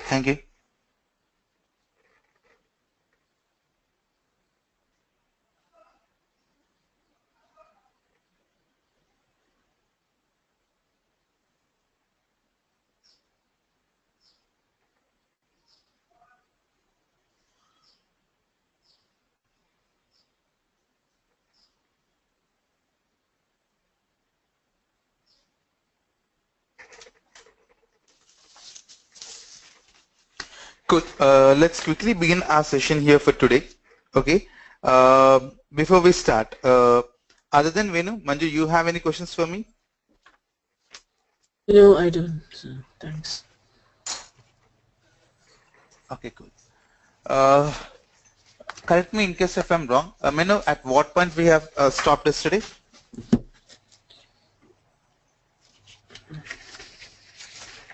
Thank you. Cool. Let's quickly begin our session here for today. Okay. Before we start, other than Venu, Manju, you have any questions for me? No, I don't. So, thanks. Okay, cool. Correct me in case if I'm wrong. Menu, at what point we have stopped yesterday?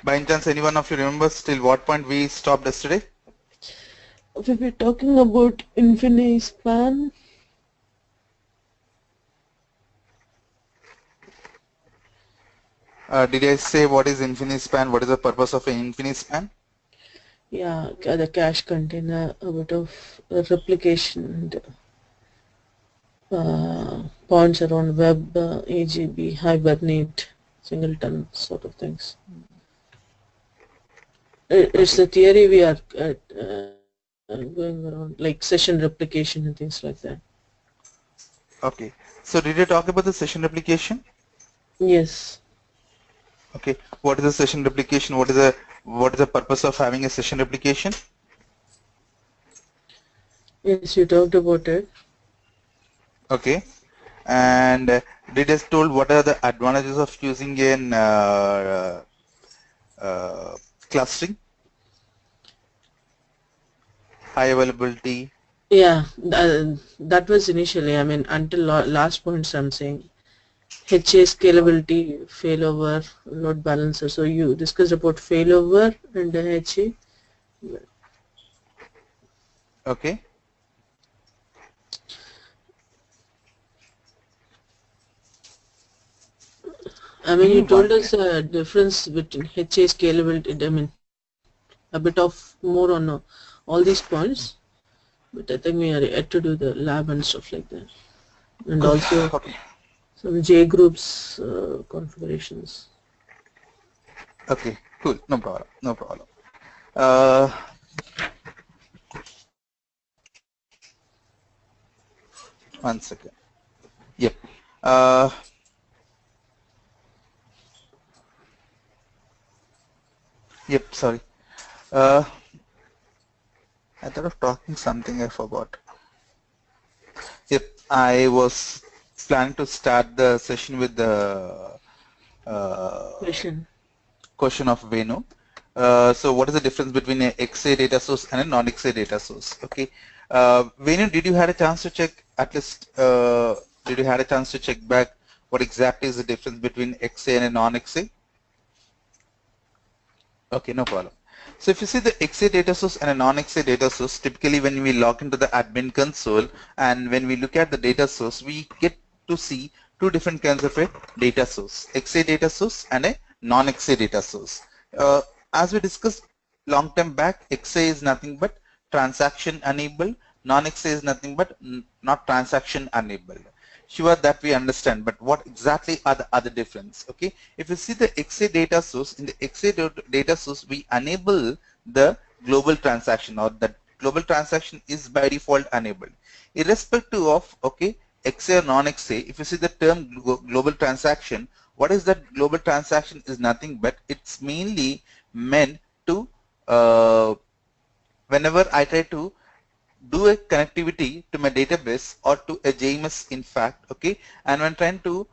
By any chance, anyone of you remembers till what point we stopped yesterday? We were talking about infinite span. Did I say what is infinite span? What is the purpose of an infinite span? Yeah, the cache container, a bit of replication and points around web, AGB, hibernate, singleton sort of things. It's Okay. the theory we are going around, like session replication and things like that. Okay. So did you talk about the session replication? Yes. Okay. What is a session replication? What is the purpose of having a session replication? Yes, you talked about it. Okay. And did I told what are the advantages of using an clustering? High availability. Yeah, that was initially, I mean, until last points I'm saying. HA scalability, failover, load balancer. So you discussed about failover and HA. Okay. I mean, Give me you told one. us a difference between HA scalability, I mean, a bit of more on all these points, but I think we are yet to do the lab and stuff like that. And Cool. also Okay. some J groups configurations. Okay. Cool. No problem. No problem. Uh, One second. Yep. Uh, yep. Sorry. Uh, I thought of talking something. I forgot. Yep. I was planning to start the session with the Question. question of Venu. So what is the difference between a XA data source and a non-XA data source? Okay. Venu, did you had a chance to check at least? Did you had a chance to check back what exactly is the difference between XA and a non-XA? Okay, no problem. So if you see the XA data source and a non-XA data source, typically when we log into the admin console and when we look at the data source, we get to see two different kinds of a data source, XA data source and a non-XA data source. As we discussed long time back, XA is nothing but transaction enabled, non-XA is nothing but not transaction enabled. Sure, that we understand, but what exactly are the other difference? Okay, if you see the XA data source, in the XA data source we enable the global transaction, or that global transaction is by default enabled irrespective of, okay, XA or non-XA. If you see the term global transaction, what is that global transaction is nothing but it's mainly meant to whenever I try to do a connectivity to my database or to a JMS in fact, okay, and when trying to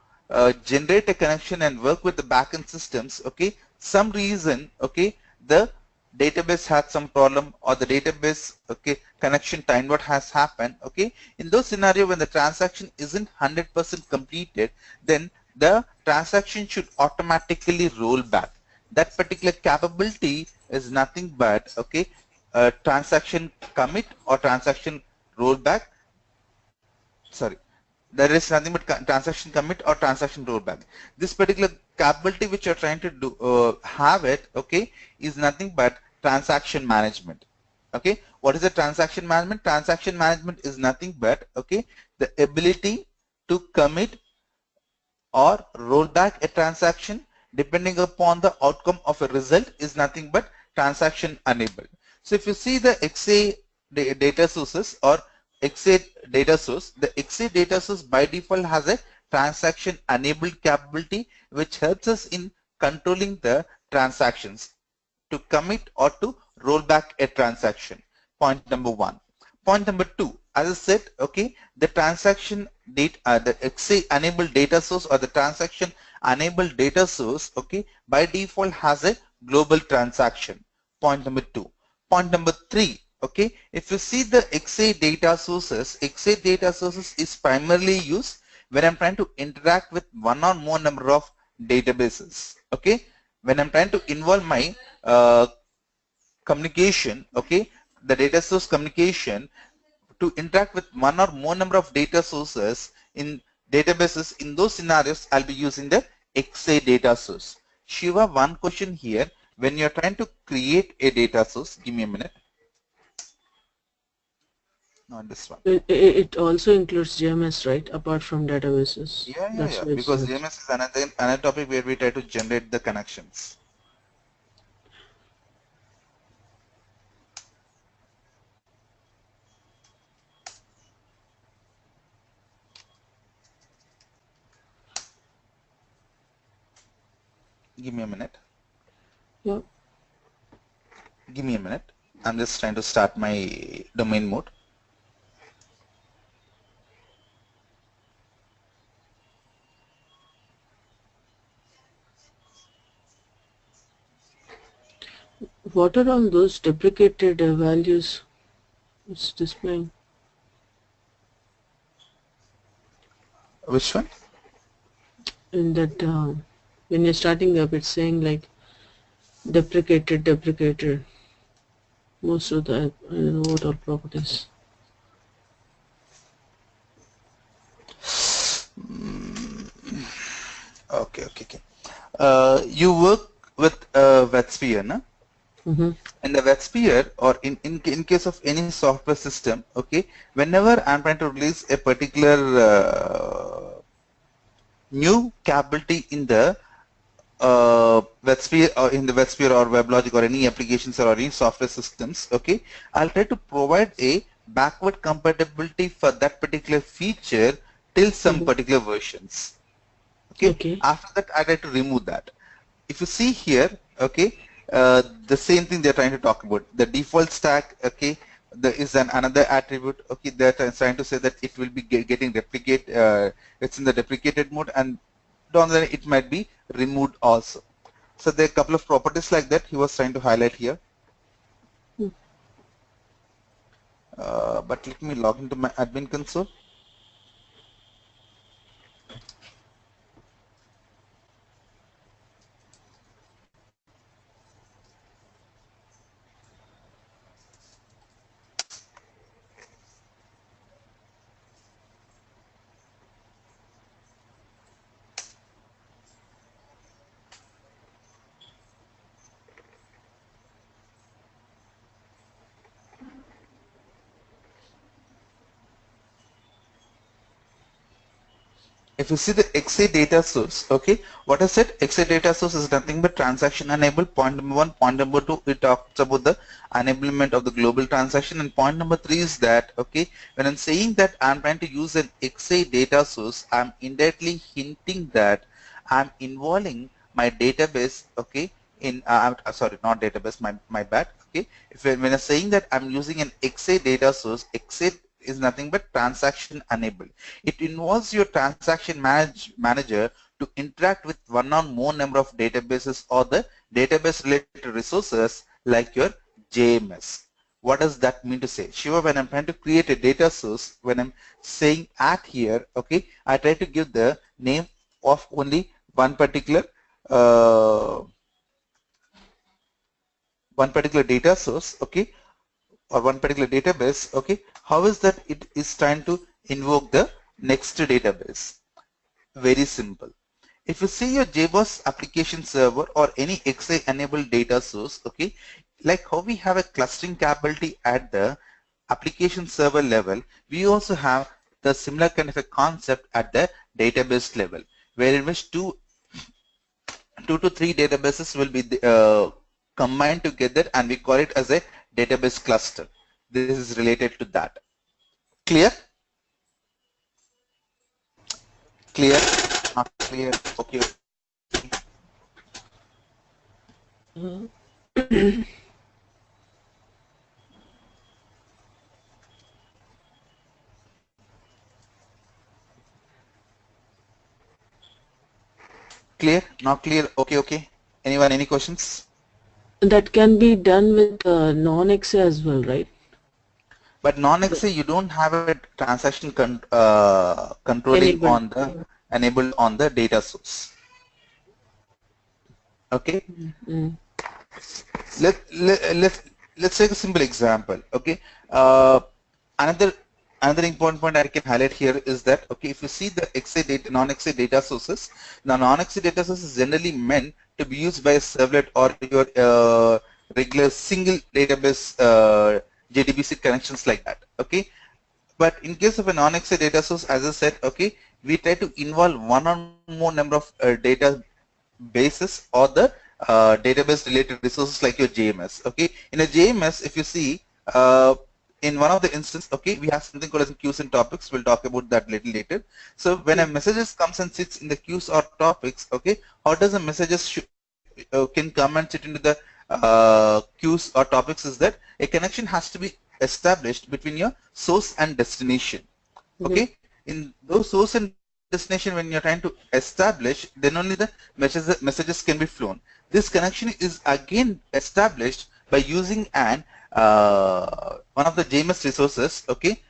generate a connection and work with the backend systems, okay, some reason, okay, the database had some problem or the database, okay, connection time what has happened, okay, in those scenario when the transaction isn't 100% completed, then the transaction should automatically roll back. That particular capability is nothing but, okay, transaction commit or transaction rollback. Sorry, there is nothing but transaction commit or transaction rollback. This particular capability which you're trying to do have it, okay, is nothing but transaction management. Okay, what is the transaction management? Transaction management is nothing but, okay, the ability to commit or roll back a transaction depending upon the outcome of a result is nothing but transaction enabled. So if you see the XA data sources or XA data source, the XA data source by default has a transaction enabled capability which helps us in controlling the transactions to commit or to roll back a transaction. Point number one. Point number two, as I said, okay, the transaction data, the XA enabled data source or the transaction enabled data source, okay, by default has a global transaction. Point number two. Point number three, okay, if you see the XA data sources is primarily used when I'm trying to interact with one or more number of databases. Okay, when I'm trying to involve my communication, okay, the data source communication to interact with one or more number of data sources in databases, in those scenarios I'll be using the XA data source. Shiva, one question here, when you're trying to create a data source, give me a minute. Not this one. It also includes JMS, right? Apart from databases. Yeah. Because JMS is another topic where we try to generate the connections. Give me a minute. Yeah. Give me a minute. I'm just trying to start my domain mode. What are all those deprecated values it's displaying? Which one? In that, when you're starting up, it's saying like deprecated. Most of the, I don't know what are properties. Okay. You work with WebSphere, no? Mm-hmm. In the WebSphere or in case of any software system, okay, whenever I'm trying to release a particular new capability in the WebSphere or in the WebSphere or WebLogic or any applications or any software systems, okay, I'll try to provide a backward compatibility for that particular feature till some Mm-hmm. particular versions. Okay, Okay. after that I try to remove that. If you see here, okay, the same thing they're trying to talk about. The default stack, okay, there is another attribute, okay, they're trying to say that it will be getting replicate, it's in the deprecated mode, and down the line it might be removed also. So there are a couple of properties like that he was trying to highlight here. But let me log into my admin console. If you see the XA data source, okay, what I said, XA data source is nothing but transaction enabled. Point number one. Point number two, it talks about the enablement of the global transaction. And point number three is that, okay, when I'm saying that I'm trying to use an XA data source, I'm indirectly hinting that I'm involving my database, okay, in, sorry, not database, my bad, okay. If when I'm saying that I'm using an XA data source, XA is nothing but transaction enabled. It involves your transaction manager to interact with one or more number of databases or the database related resources like your JMS. What does that mean to say? Shiva, when I'm trying to create a data source, when I'm saying at here, okay, I try to give the name of only one particular data source, okay, or one particular database, okay. How is that it is trying to invoke the next database? Very simple. If you see your JBoss application server or any XA enabled data source, okay, like how we have a clustering capability at the application server level, we also have the similar kind of a concept at the database level, where in which two to three databases will be combined together, and we call it as a database cluster. This is related to that. Clear? Clear? Not clear? Okay. Uh, Clear? Not clear? Okay, okay. Anyone, any questions? that can be done with non-exe as well, right? But The non-XA, you don't have a transaction controlling enabled. on the enabled on the data source. Okay. Mm. Let, let, let, let's take a simple example. Okay. Uh, another another important point I can highlight here is that, okay, if you see the XA data, non-XA data sources, the non-XA data source is generally meant to be used by a servlet or your regular single database JDBC connections like that. Okay. But in case of a non-XA data source, as I said, okay, we try to involve one or more number of data bases or the database related resources like your JMS. Okay, in a JMS, if you see in one of the instance, okay, we have something called as queues and topics. We'll talk about that little later. So when a messages comes and sits in the queues or topics, okay, how does a messages can come and sit into the queues or topics is that a connection has to be established between your source and destination. Mm-hmm. Okay, in those source and destination, when you're trying to establish, then only the messages can be flown. This connection is again established by using an one of the JMS resources. Okay,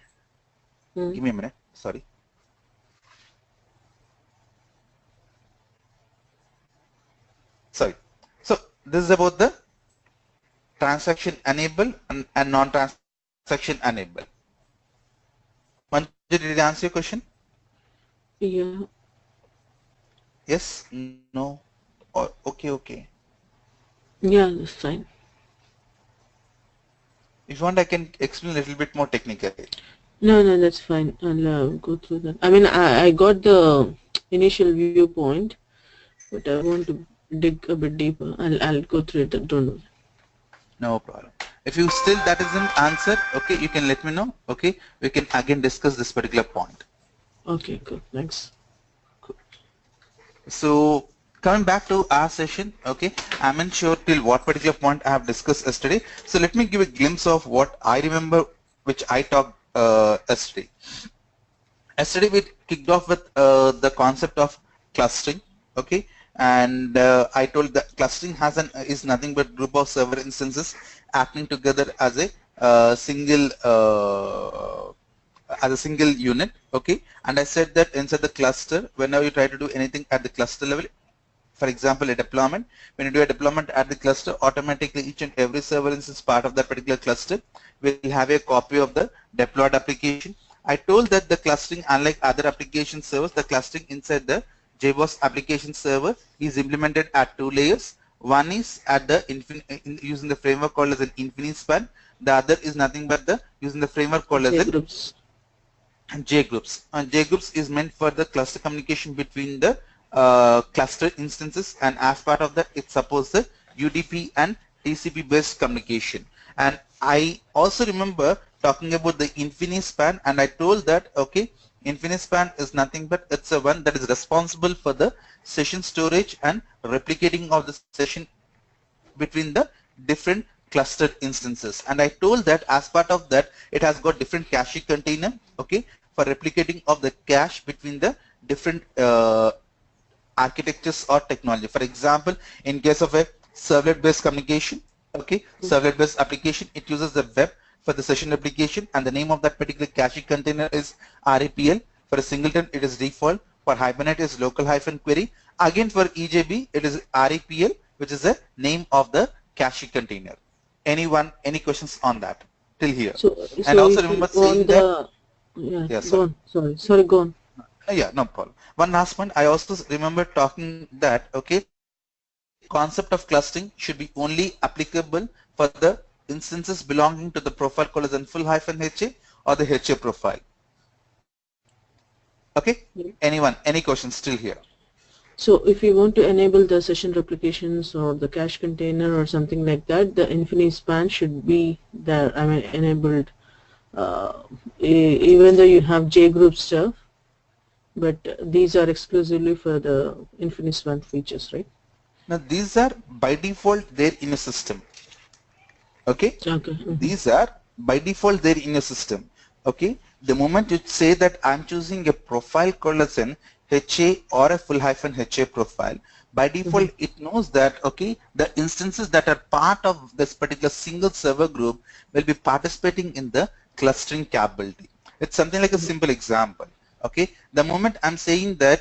Mm. give me a minute. Sorry. Sorry. So this is about the transaction enable and non-transaction enable. Manju, did it answer your question? Yeah. Yes, no, or okay, okay. Yeah, that's fine. If you want, I can explain a little bit more technically. No, that's fine. I'll go through that. I mean, I got the initial viewpoint, but I want to dig a bit deeper. I'll go through it. Don't worry. No problem. If you still that isn't answered, okay, you can let me know. Okay, we can again discuss this particular point. Okay, cool. Thanks. So coming back to our session, okay, I'm unsure till what particular point I have discussed yesterday. So let me give a glimpse of what I remember, which I talked yesterday. Yesterday we kicked off with the concept of clustering, okay, and I told that clustering is nothing but group of server instances acting together as a single unit, okay. And I said that inside the cluster, whenever you try to do anything at the cluster level, for example, a deployment, when you do a deployment at the cluster, automatically each and every server instance part of that particular cluster will have a copy of the deployed application. I told that the clustering, unlike other application servers, the clustering inside the JBoss application server is implemented at two layers. One is at the using the framework called as an infinite span. The other is nothing but the using the framework called as J an groups. J groups. J groups is meant for the cluster communication between the cluster instances, and as part of that, it supports the UDP and TCP based communication. And I also remember talking about the infinite span, and I told that, okay, infinite span is nothing but it's a one that is responsible for the session storage and replicating of the session between the different clustered instances. And I told that as part of that, it has got different cache container, okay, for replicating of the cache between the different architectures or technology. For example, in case of a servlet based communication, okay, servlet based application, it uses the web for the session replication, and the name of that particular cache container is REPL. For a singleton, it is default. For Hibernate, is local hyphen query. Again, for EJB, it is REPL, which is the name of the cache container. Anyone, any questions on that till here? And So also if you remember saying want that, the, yeah, yeah, go sorry. on. Sorry, go on. Yeah, no problem. One last point, I also remember talking that, okay, concept of clustering should be only applicable for the instances belonging to the profile collision full hyphen HA or the HA profile. Okay, anyone, any questions still here? So if you want to enable the session replications or the cache container or something like that, the InfiniSpan should be there, I mean enabled, even though you have JGroup stuff, but these are exclusively for the InfiniSpan features, right? Now these are by default there in a system. Okay, these are by default there in a system. Okay, the moment you say that I'm choosing a profile collision HA or a full hyphen HA profile, by default it knows that, okay, the instances that are part of this particular single server group will be participating in the clustering capability. It's something like a simple example. Okay, the moment I'm saying that,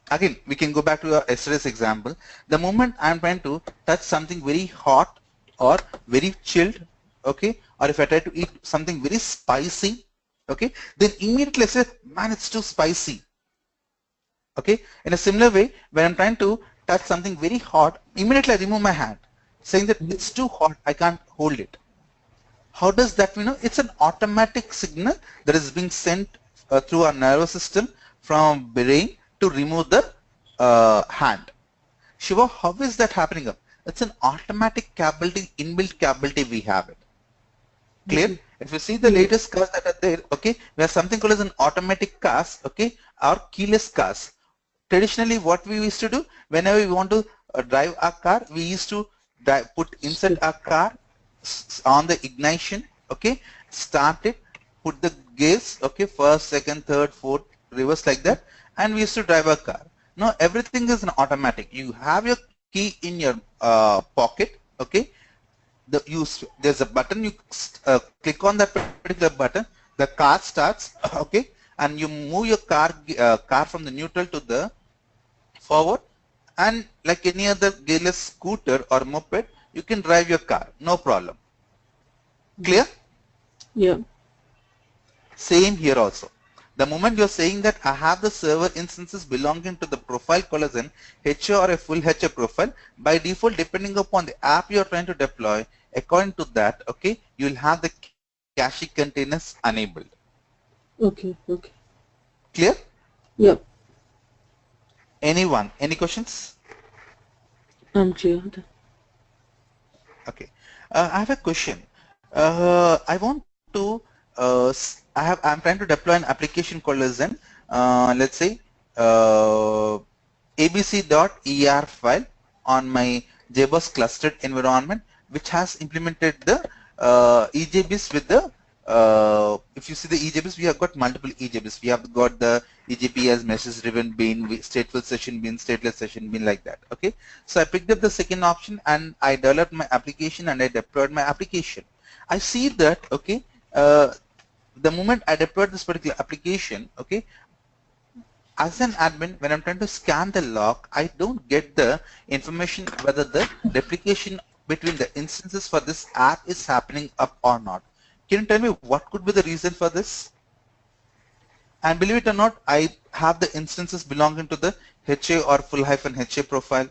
again we can go back to our yesterday's example, the moment I'm trying to touch something very hot or very chilled, okay, or if I try to eat something very spicy, okay, then immediately I say, man, it's too spicy. Okay, in a similar way, when I'm trying to touch something very hot, immediately I remove my hand, saying that it's too hot, I can't hold it. How does that, it's an automatic signal that is being sent through our nervous system from brain to remove the hand. Shiva, how is that happening up? It's an automatic capability, inbuilt capability we have it. Clear? If you see the latest cars that are there, okay, we have something called as an automatic cars, okay, or keyless cars. Traditionally, what we used to do, whenever we want to drive a car, we used to insert our car on the ignition, okay, start it, put the gears, okay, first, second, third, fourth, reverse like that, and we used to drive a car. Now everything is an automatic. You have your key in your pocket, okay. There's a button, you click on that particular button, the car starts, okay, and you move your car from the neutral to the forward, and like any other gearless scooter or moped, you can drive your car, no problem. Clear? Yeah. Same here also. The moment you're saying that I have the server instances belonging to the profile collision HA or a full HA profile, by default, depending upon the app you're trying to deploy, according to that, okay, you'll have the cache containers enabled. Okay, okay. Clear? Yep. Anyone? Any questions? I'm clear. Okay. I have a question. I want to I'm trying to deploy an application called as an let's say abc.er file on my JBoss clustered environment, which has implemented the EJBs with the if you see the EJBs, we have got multiple EJBs. We have got the EJB as message driven bean, stateful session bean, stateless session bean, like that. Okay, so I picked up the second option and I developed my application and I deployed my application. I see that, okay, the moment I deployed this particular application, okay, as an admin, when I'm trying to scan the log, I don't get the information whether the replication between the instances for this app is happening up or not. Can you tell me what could be the reason for this? And believe it or not, I have the instances belonging to the HA or full hyphen HA profile,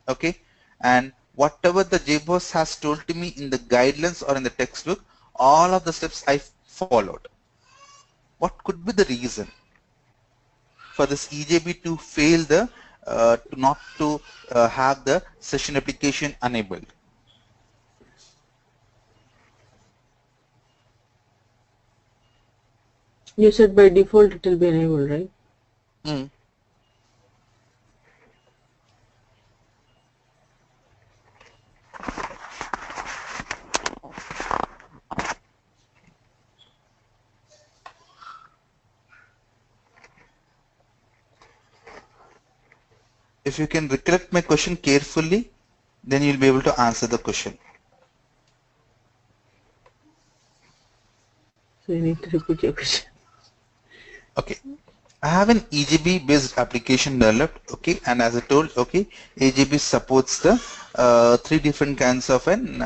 okay, and whatever the JBoss has told to me in the guidelines or in the textbook, all of the steps I followed. What could be the reason for this EJB to fail the not to have the session application enabled? You said by default it will be enabled, right? Mm. If you can recollect my question carefully, then you'll be able to answer the question. So you need to repeat your question. Okay, I have an EJB based application developed, okay, and as I told, okay, EJB supports the three different kinds of an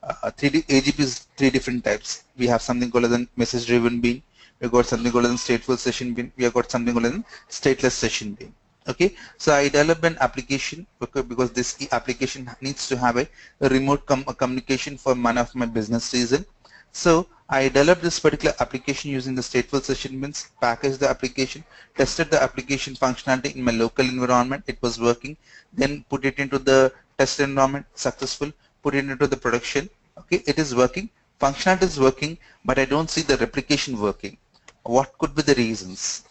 EJBs, three different types. We have something called as a message driven bean, we got something called as a stateful session bean, we have got something called as a stateless session bean. Okay, so I developed an application because this application needs to have a remote communication for one of my business reason. So I developed this particular application using the stateful session bins, packaged the application, tested the application functionality in my local environment. It was working. Then put it into the test environment, successful. Put it into the production. Okay, it is working. Functionality is working, but I don't see the replication working. What could be the reasons?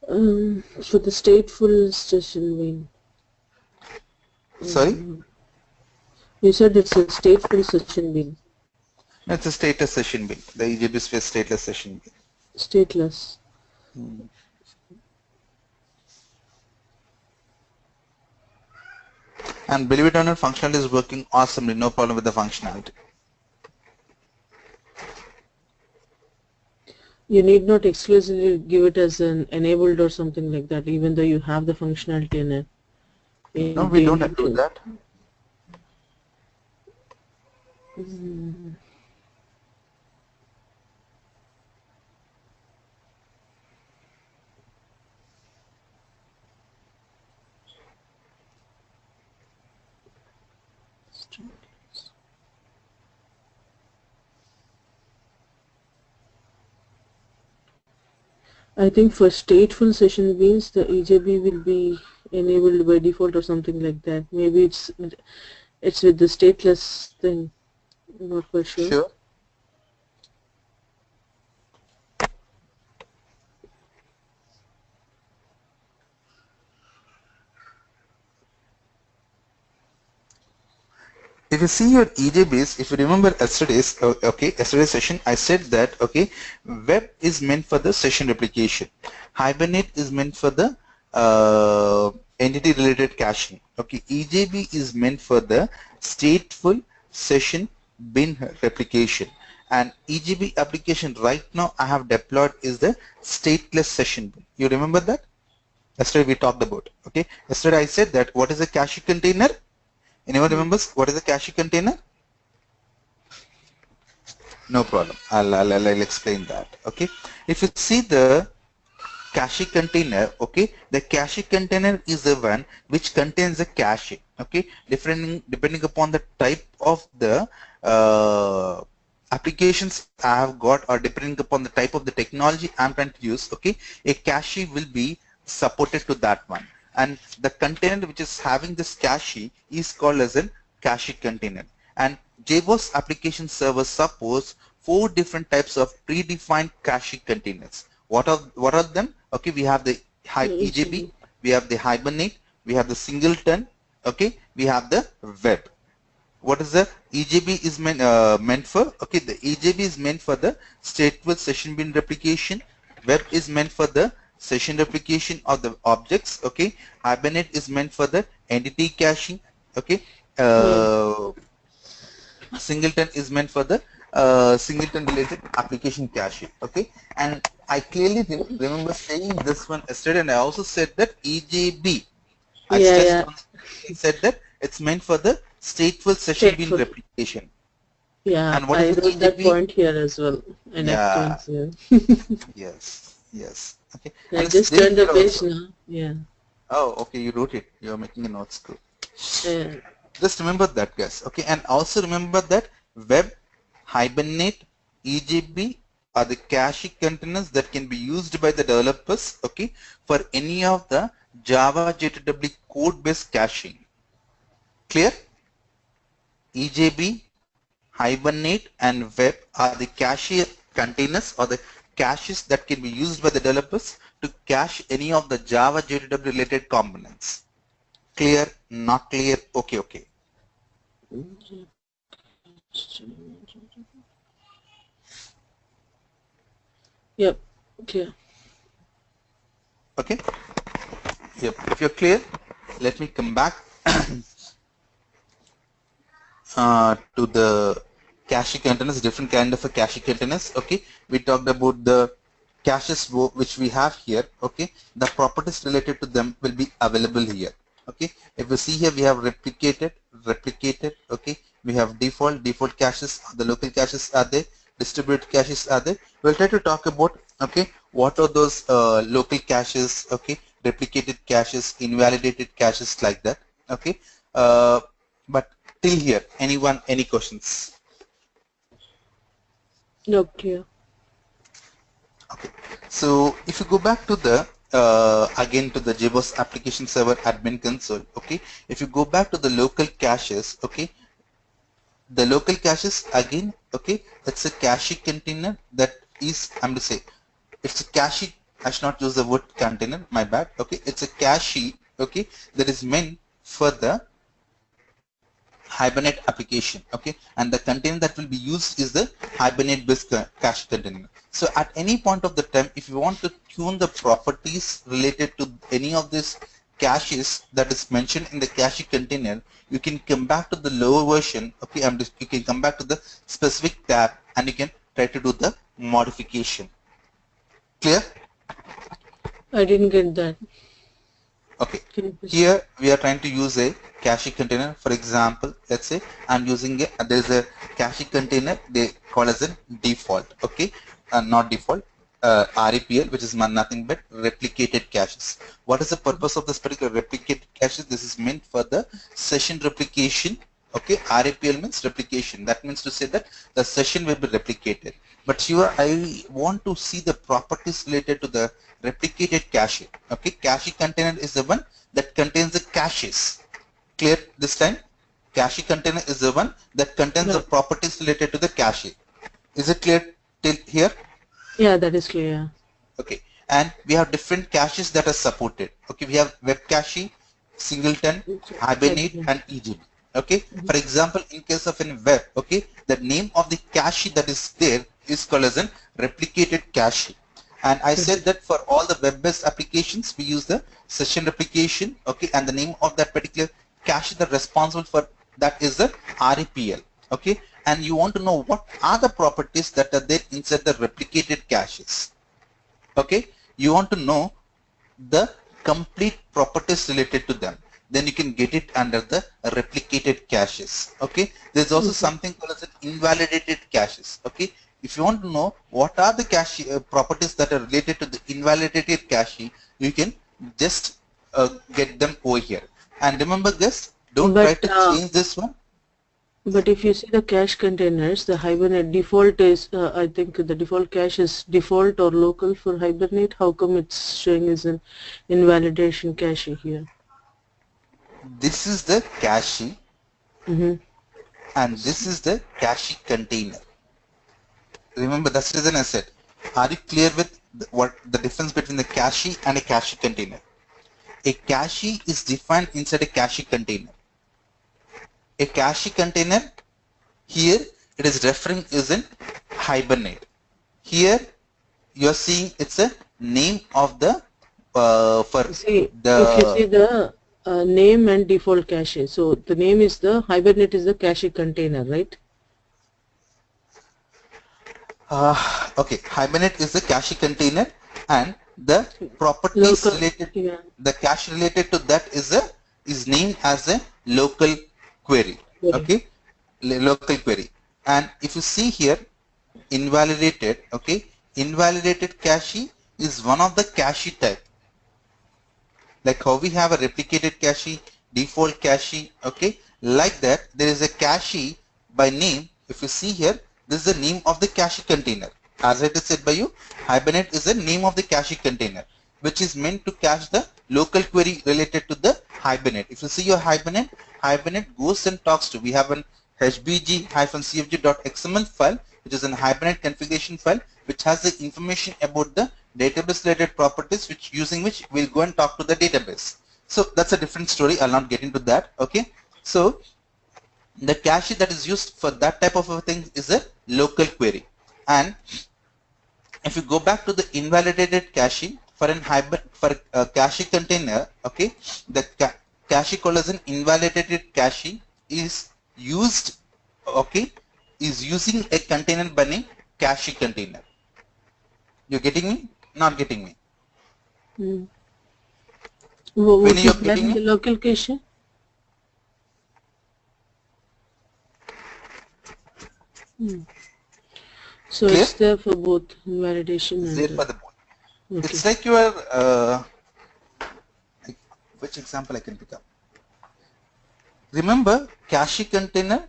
For the stateful session bin. Sorry? You said it's a stateful session bin. It's a stateless session bin. The EJB space stateless session bin. Stateless. And believe it or not, functionality is working awesomely. No problem with the functionality. You need not exclusively give it as an enabled or something like that, even though you have the functionality in it. No, we don't have to do that. I think for stateful session beans, the EJB will be enabled by default or something like that. Maybe it's with the stateless thing. I'm not quite sure. Sure. If you see your EJBs, if you remember yesterday's session, I said that web is meant for the session replication. Hibernate is meant for the entity related caching. Okay, EJB is meant for the stateful session bin replication. And EJB application right now I have deployed is the stateless session bin. You remember that? Yesterday we talked about. Okay, yesterday I said that what is a cache container? Anyone remembers what is a cache container? No problem. I'll explain that. Okay. If you see the cache container, okay, the cache container is the one which contains a cache. Okay, depending upon the type of the applications I have got, or depending upon the type of the technology I'm trying to use, okay, a cache will be supported to that one. And the container which is having this cache is called as a cache container. And JBoss application server supports 4 different types of predefined cache containers. What are them? Okay, we have the EJB, we have the Hibernate, we have the singleton, okay, we have the web. What is the EJB is meant for? Okay, the EJB is meant for the stateful session bin replication. Web is meant for the session replication of the objects. Okay, Hibernate is meant for the entity caching. Okay, singleton is meant for the singleton related application caching. Okay, and I clearly remember saying this one yesterday, and I also said that EJB. I said that it's meant for the stateful session bin replication. Yeah, and what I wrote that point here as well. And yes, yes. Okay. I just turned the page now. Yeah. Oh, okay. You wrote it. You are making a notes too. Yeah. Just remember that, guys. Okay, and also remember that web, Hibernate, EJB are the cache containers that can be used by the developers. Okay, for any of the Java JTW code-based caching. Clear? EJB, Hibernate, and web are the cache containers or the caches that can be used by the developers to cache any of the Java JTW related components. Clear? Not clear? Okay, okay. Yep, clear. Okay. Yep. If you're clear, let me come back to the cache containers, different kind of a cache containers. Okay, we talked about the caches which we have here. Okay, the properties related to them will be available here. Okay, if you see here, we have replicated. Okay, we have default caches. The local caches are there. Distributed caches are there. We'll try to talk about Okay, what are those local caches? Okay, replicated caches, invalidated caches, like that. Okay, but till here, anyone, any questions? Okay. Okay, so if you go back to the again to the JBoss application server admin console, okay, if you go back to the local caches, okay, the local caches again, okay, it's a cache container that is, I'm to say, it's a cache. I should not use the word container, my bad. Okay, it's a cache, okay, that is meant for the Hibernate application, okay, and the container that will be used is the Hibernate based cache container. So at any point of the time, if you want to tune the properties related to any of these caches that is mentioned in the cache container, you can come back to the lower version, okay, you can come back to the specific tab and you can try to do the modification. Clear? I didn't get that. Okay, Can you please? here we are trying to use a cache container. For example, let's say I'm using there's a cache container they call as a default, okay, not default, REPL, which is nothing but replicated caches. What is the purpose of this particular replicated caches? This is meant for the session replication. Okay, REPL means replication. That means to say that the session will be replicated. But here I want to see the properties related to the replicated cache. Okay, cache container is the one that contains the caches. Clear this time? Cache container is the one that contains the No. properties related to the cache. Is it clear till here? Yeah, that is clear. Okay, and we have different caches that are supported. Okay, we have web cache, singleton, hibernate, and EGB. Okay, for example, in case of a web, okay, the name of the cache that is there is called as a replicated cache. And I said that for all the web-based applications, we use the session replication, okay, and the name of that particular cache that responsible for that is the REPL, okay, and you want to know what are the properties that are there inside the replicated caches, okay, you want to know the complete properties related to them, then you can get it under the replicated caches, okay. There's also something called as an invalidated caches, okay. If you want to know what are the cache properties that are related to the invalidated cache, you can just get them over here. And remember this, don't try to change this one. But if you see the cache containers, the Hibernate default is, I think the default cache is default or local for Hibernate. How come it's showing as an invalidation cache here? This is the cache, and this is the cache container. Remember, that's the reason I said, are you clear with what the difference between the cache and a cache container? A cache is defined inside a cache container. A cache container, here it is referring is in Hibernate. Here you are seeing it's a name of the if you see the name and default cache, so the name is the Hibernate is the cache container, right? Okay, Hibernate is the cache container, and the properties related, the cache related to that is named as a local query. Okay, local query. And if you see here, invalidated, okay, invalidated cache is one of the cache type. Like how we have a replicated cache, default cache, okay, like that there is a cache by name. If you see here, this is the name of the cache container. As it is said by you, Hibernate is the name of the cache container, which is meant to cache the local query related to the Hibernate. If you see your Hibernate, Hibernate goes and talks to, we have an hbg-cfg.xml file, which is an Hibernate configuration file, which has the information about the database related properties, which using which we'll go and talk to the database. So that's a different story. I'll not get into that. Okay. So the cache that is used for that type of a thing is a local query. And if you go back to the invalidated cache for a cache container, okay, the cache called as an invalidated cache is used, okay, is using a container by name cache container. You're getting me? Not getting me? What is the local cache? So Clear? it's there for both invalidation It's there and for the both. okay. It's like your which example I can pick up. Remember, cache container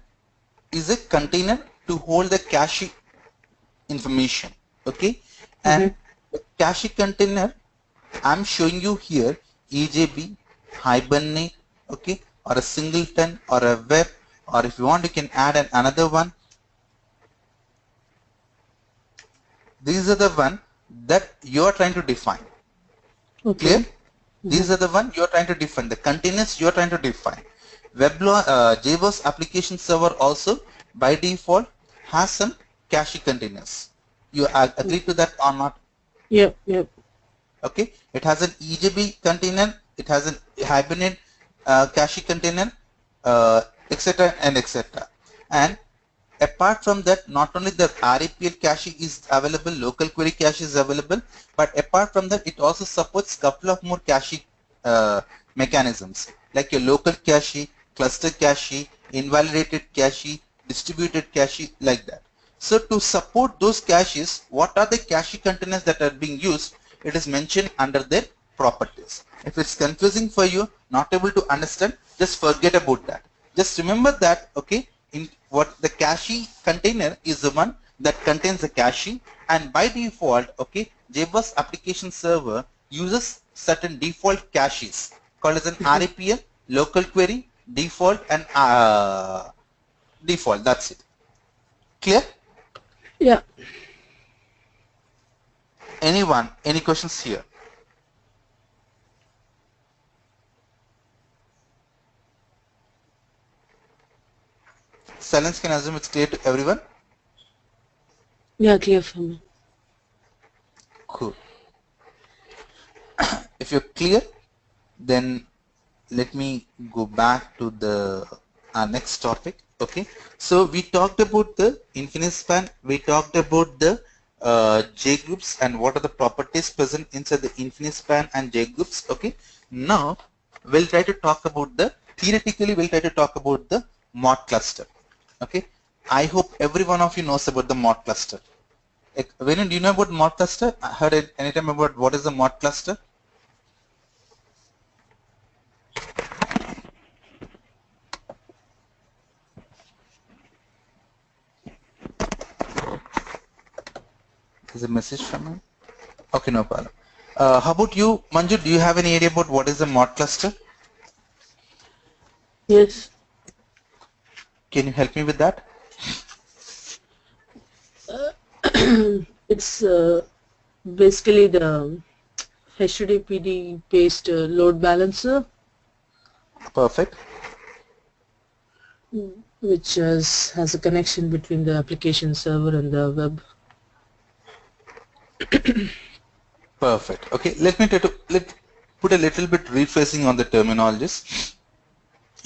is a container to hold the cache information. Okay, and the cache container I'm showing you here EJB, Hibernate, okay, or a singleton or a web, or if you want you can add another one. These are the one that you are trying to define. Clear? Okay. These are the one you are trying to define, the containers you are trying to define. JBoss application server also by default has some cache containers. You agree to that or not? Yep, yep. Okay, it has an EJB container, it has an Hibernate cache container, etc. and etc. And apart from that, not only the RAPL cache is available, local query cache is available, but apart from that, it also supports couple of more cache mechanisms like your local cache, cluster cache, invalidated cache, distributed cache, like that. So to support those caches, what are the cache containers that are being used? It is mentioned under their properties. If it's confusing for you, not able to understand, just forget about that. Just remember that, okay, in what the cache container is the one that contains the cache, and by default, okay, JBoss application server uses certain default caches called as an RAPL, local query, default, and default. That's it. Clear? Yeah. Anyone? Any questions here? Silence can assume it's clear to everyone. Yeah, clear for me. Cool. If you're clear, then let me go back to the next topic. Okay, so we talked about the infinite span, we talked about the J groups and what are the properties present inside the infinite span and J groups. Okay, now we'll try to talk about the theoretically we'll try to talk about the mod cluster. Okay, I hope every one of you knows about the mod cluster. Venan, do you know about mod cluster? I heard it anytime about what is the mod cluster? There's a message from me. Okay, no problem. How about you, Manju? Do you have any idea about what is a mod cluster? Yes. Can you help me with that? It's basically the HTTPD based load balancer, Perfect. which has a connection between the application server and the web. Perfect. Okay, let me try to put a little bit rephrasing on the terminologies.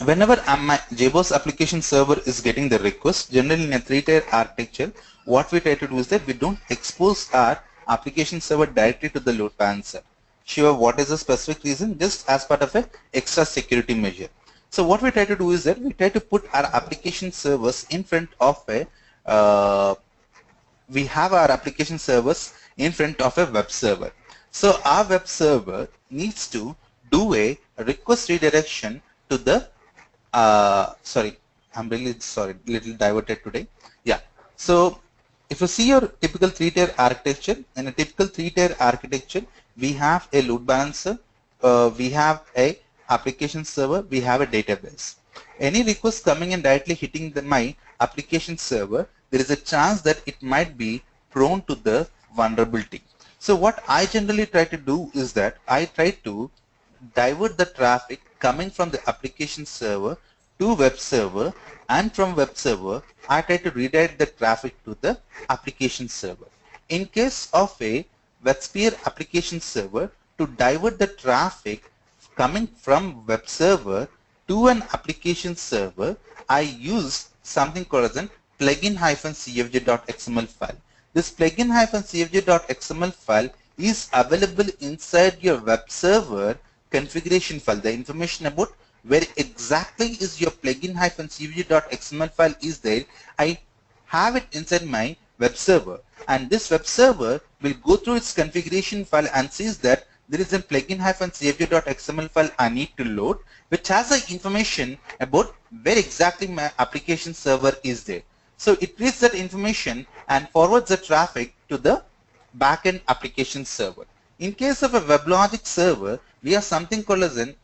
Whenever my JBoss application server is getting the request, generally in a three-tier architecture, what we try to do is that we don't expose our application server directly to the load balancer. Sure, what is the specific reason? Just as part of a extra security measure. So what we try to do is that we try to put our application servers in front of a we have our application servers in front of a web server. So our web server needs to do a request redirection to the sorry, I'm really sorry, little diverted today. Yeah. So if you see your typical three-tier architecture, in a typical three-tier architecture, we have a load balancer, we have a application server, we have a database. Any request coming and directly hitting my application server, there is a chance that it might be prone to the vulnerability. So what I generally try to do is that I try to divert the traffic coming from the application server to web server, and from web server I try to redirect the traffic to the application server. In case of a WebSphere application server, to divert the traffic coming from web server to an application server, I use something called as an plugin-cfg.xml file. This plugin-cfg.xml file is available inside your web server configuration file. The information about where exactly is your plugin-cfg.xml file is there. I have it inside my web server, and this web server will go through its configuration file and sees that there is a plugin-cfg.xml file I need to load, which has the information about where exactly my application server is there. So it reads that information and forwards the traffic to the backend application server. In case of a WebLogic server, we have something called as an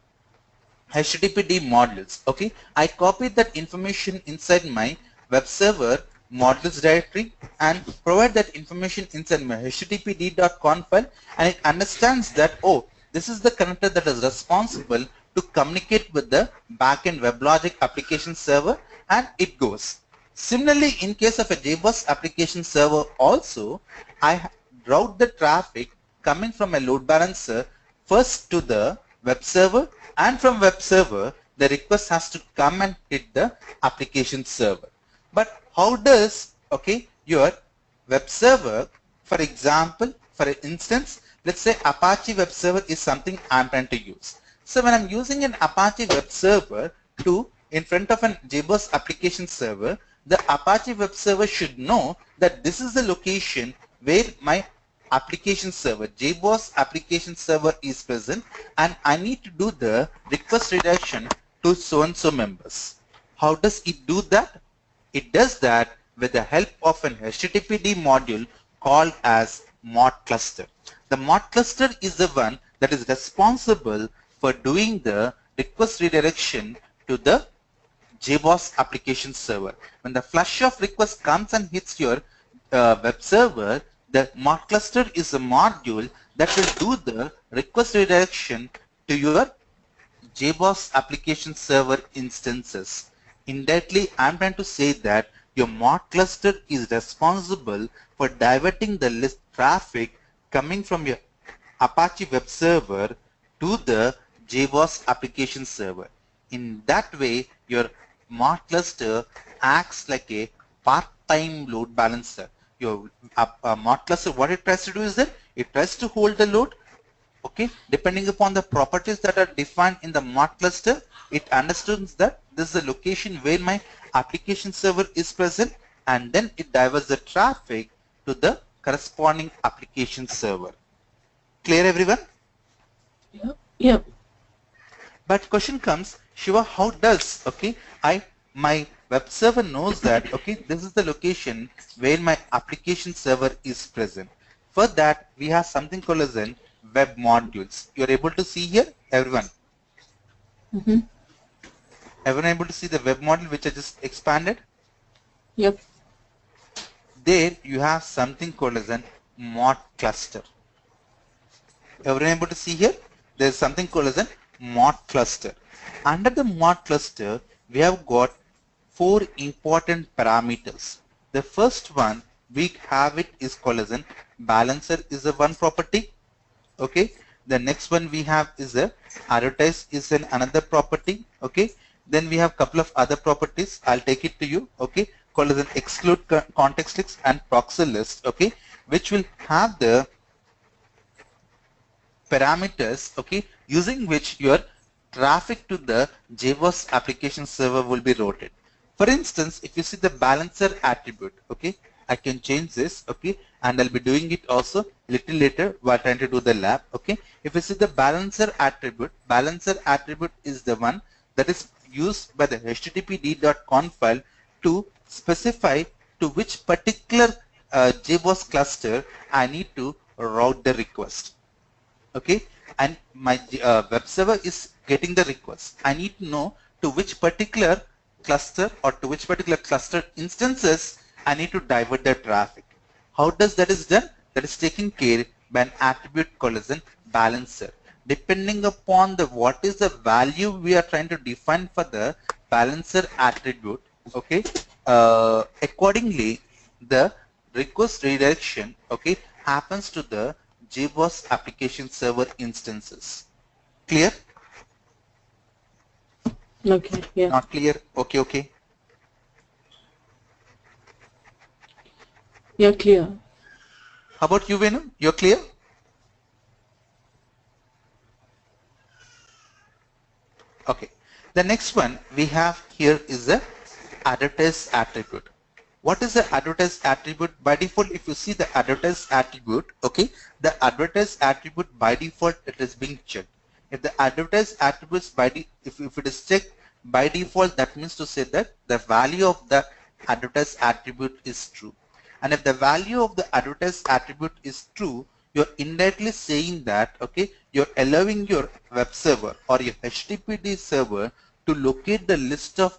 HTTPD modules. Okay, I copied that information inside my web server modules directory and provide that information inside my httpd.conf file, and it understands that, oh, this is the connector that is responsible to communicate with the backend WebLogic application server, and it goes. Similarly, in case of a JBoss application server also, I route the traffic coming from a load balancer first to the web server, and from web server the request has to come and hit the application server. But how does, okay, your web server, for example, for instance, let's say Apache web server is something I'm trying to use. So when I'm using an Apache web server to in front of an JBoss application server, the Apache web server should know that this is the location where my application server, JBoss application server is present, and I need to do the request redirection to so-and-so members. How does it do that? It does that with the help of an HTTPD module called as mod cluster. The mod cluster is the one that is responsible for doing the request redirection to the JBoss application server. When the flush of request comes and hits your web server, the mod cluster is a module that will do the request redirection to your JBoss application server instances. Indirectly, I'm trying to say that your mod cluster is responsible for diverting the list traffic coming from your Apache web server to the JBoss application server. In that way, your mod cluster acts like a part-time load balancer. Your mod cluster, what it tries to do is that it tries to hold the load. Okay, depending upon the properties that are defined in the mod cluster, it understands that this is the location where my application server is present, and then it diverts the traffic to the corresponding application server. Clear, everyone? Yep. Yep. But question comes, Shiva, how does, okay, my web server knows that, okay, this is the location where my application server is present. For that, we have something called as an web modules. You're able to see here, everyone? Mm-hmm. Everyone able to see the web module which I just expanded? Yep. There you have something called as an mod cluster. Everyone able to see here? There's something called as a mod cluster. Under the mod cluster, we have got 4 important parameters. The first one we have it is called as an balancer is a one property. Okay. The next one we have is a advertise is an another property. Okay. Then we have couple of other properties. I'll take it to you. Okay. Called as an exclude context list and proxy list. Okay. Which will have the parameters, okay, using which your traffic to the JBoss application server will be routed. For instance, if you see the balancer attribute, okay, I can change this, okay, and I'll be doing it also little later while trying to do the lab, okay. If you see the balancer attribute is the one that is used by the httpd.conf file to specify to which particular JBoss cluster I need to route the request. Okay, and my web server is getting the request. I need to know to which particular cluster or to which particular cluster instances I need to divert the traffic. How does that is done? That is taken care by an attribute called as an balancer. Depending upon the what is the value we are trying to define for the balancer attribute, okay, accordingly the request redirection, okay, happens to the JBoss application server instances. Clear? Okay. Yeah. Not clear? Okay, okay. You're clear. How about you, Venu? You're clear? Okay. The next one we have here is the advertise attribute. What is the advertise attribute? By default, if you see the advertise attribute, okay, the advertise attribute by default it is being checked. If the advertise attributes if it is checked by default, that means to say that the value of the advertise attribute is true. And if the value of the advertise attribute is true, you're indirectly saying that, okay, you're allowing your web server or your HTTPD server to locate the list of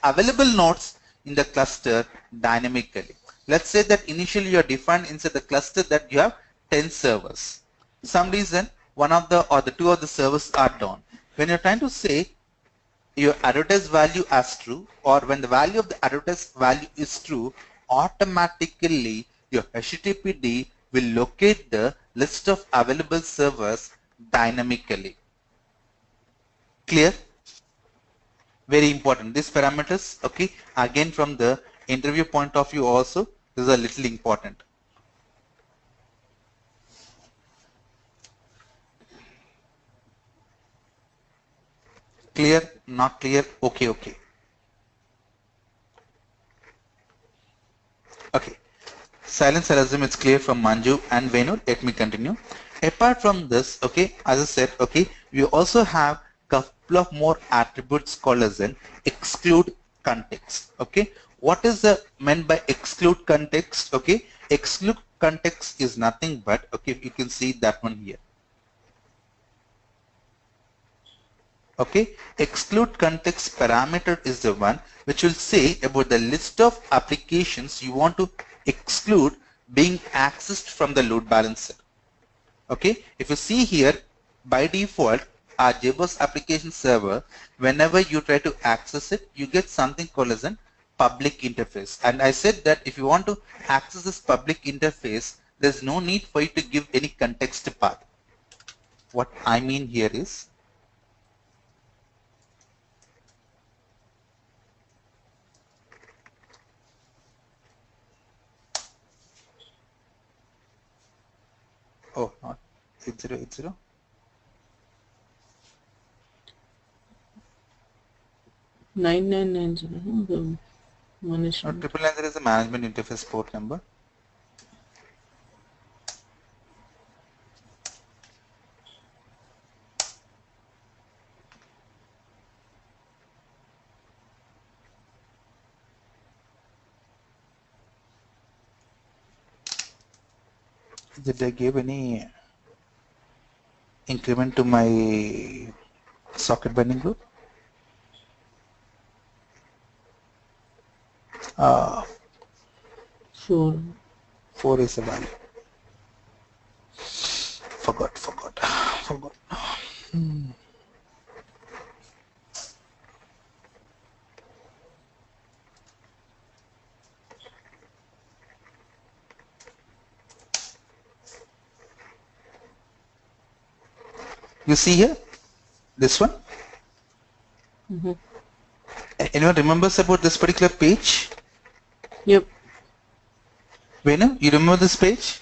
available nodes in the cluster dynamically. Let's say that initially you are defined inside the cluster that you have 10 servers. Some reason one of the or the two of the servers are down. When you're trying to say your advertised value as true, or when the value of the advertised value is true, automatically your HTTPD will locate the list of available servers dynamically. Clear? Very important. These parameters, okay, again from the interview point of view also, this is a little important. Clear? Not clear? Okay, okay. Okay. Silence, I assume it's clear from Manju and Venu. Let me continue. Apart from this, okay, as I said, okay, we also have couple of more attributes called as an exclude context. Okay, what is the meant by exclude context? Okay, exclude context is nothing but, okay, you can see that one here. Okay, exclude context parameter is the one which will say about the list of applications you want to exclude being accessed from the load balancer. Okay, if you see here, by default, our JBoss application server, whenever you try to access it, you get something called as a public interface. And I said that if you want to access this public interface, there's no need for you to give any context path. What I mean here is, oh, not 8080. 9990. The management. 999 is the management interface port number. Did I give any increment to my socket binding group? 4 is the value. Forgot. You see here, this one? Mm-hmm. Anyone remembers about this particular page? Yep. Venu, you remember this page?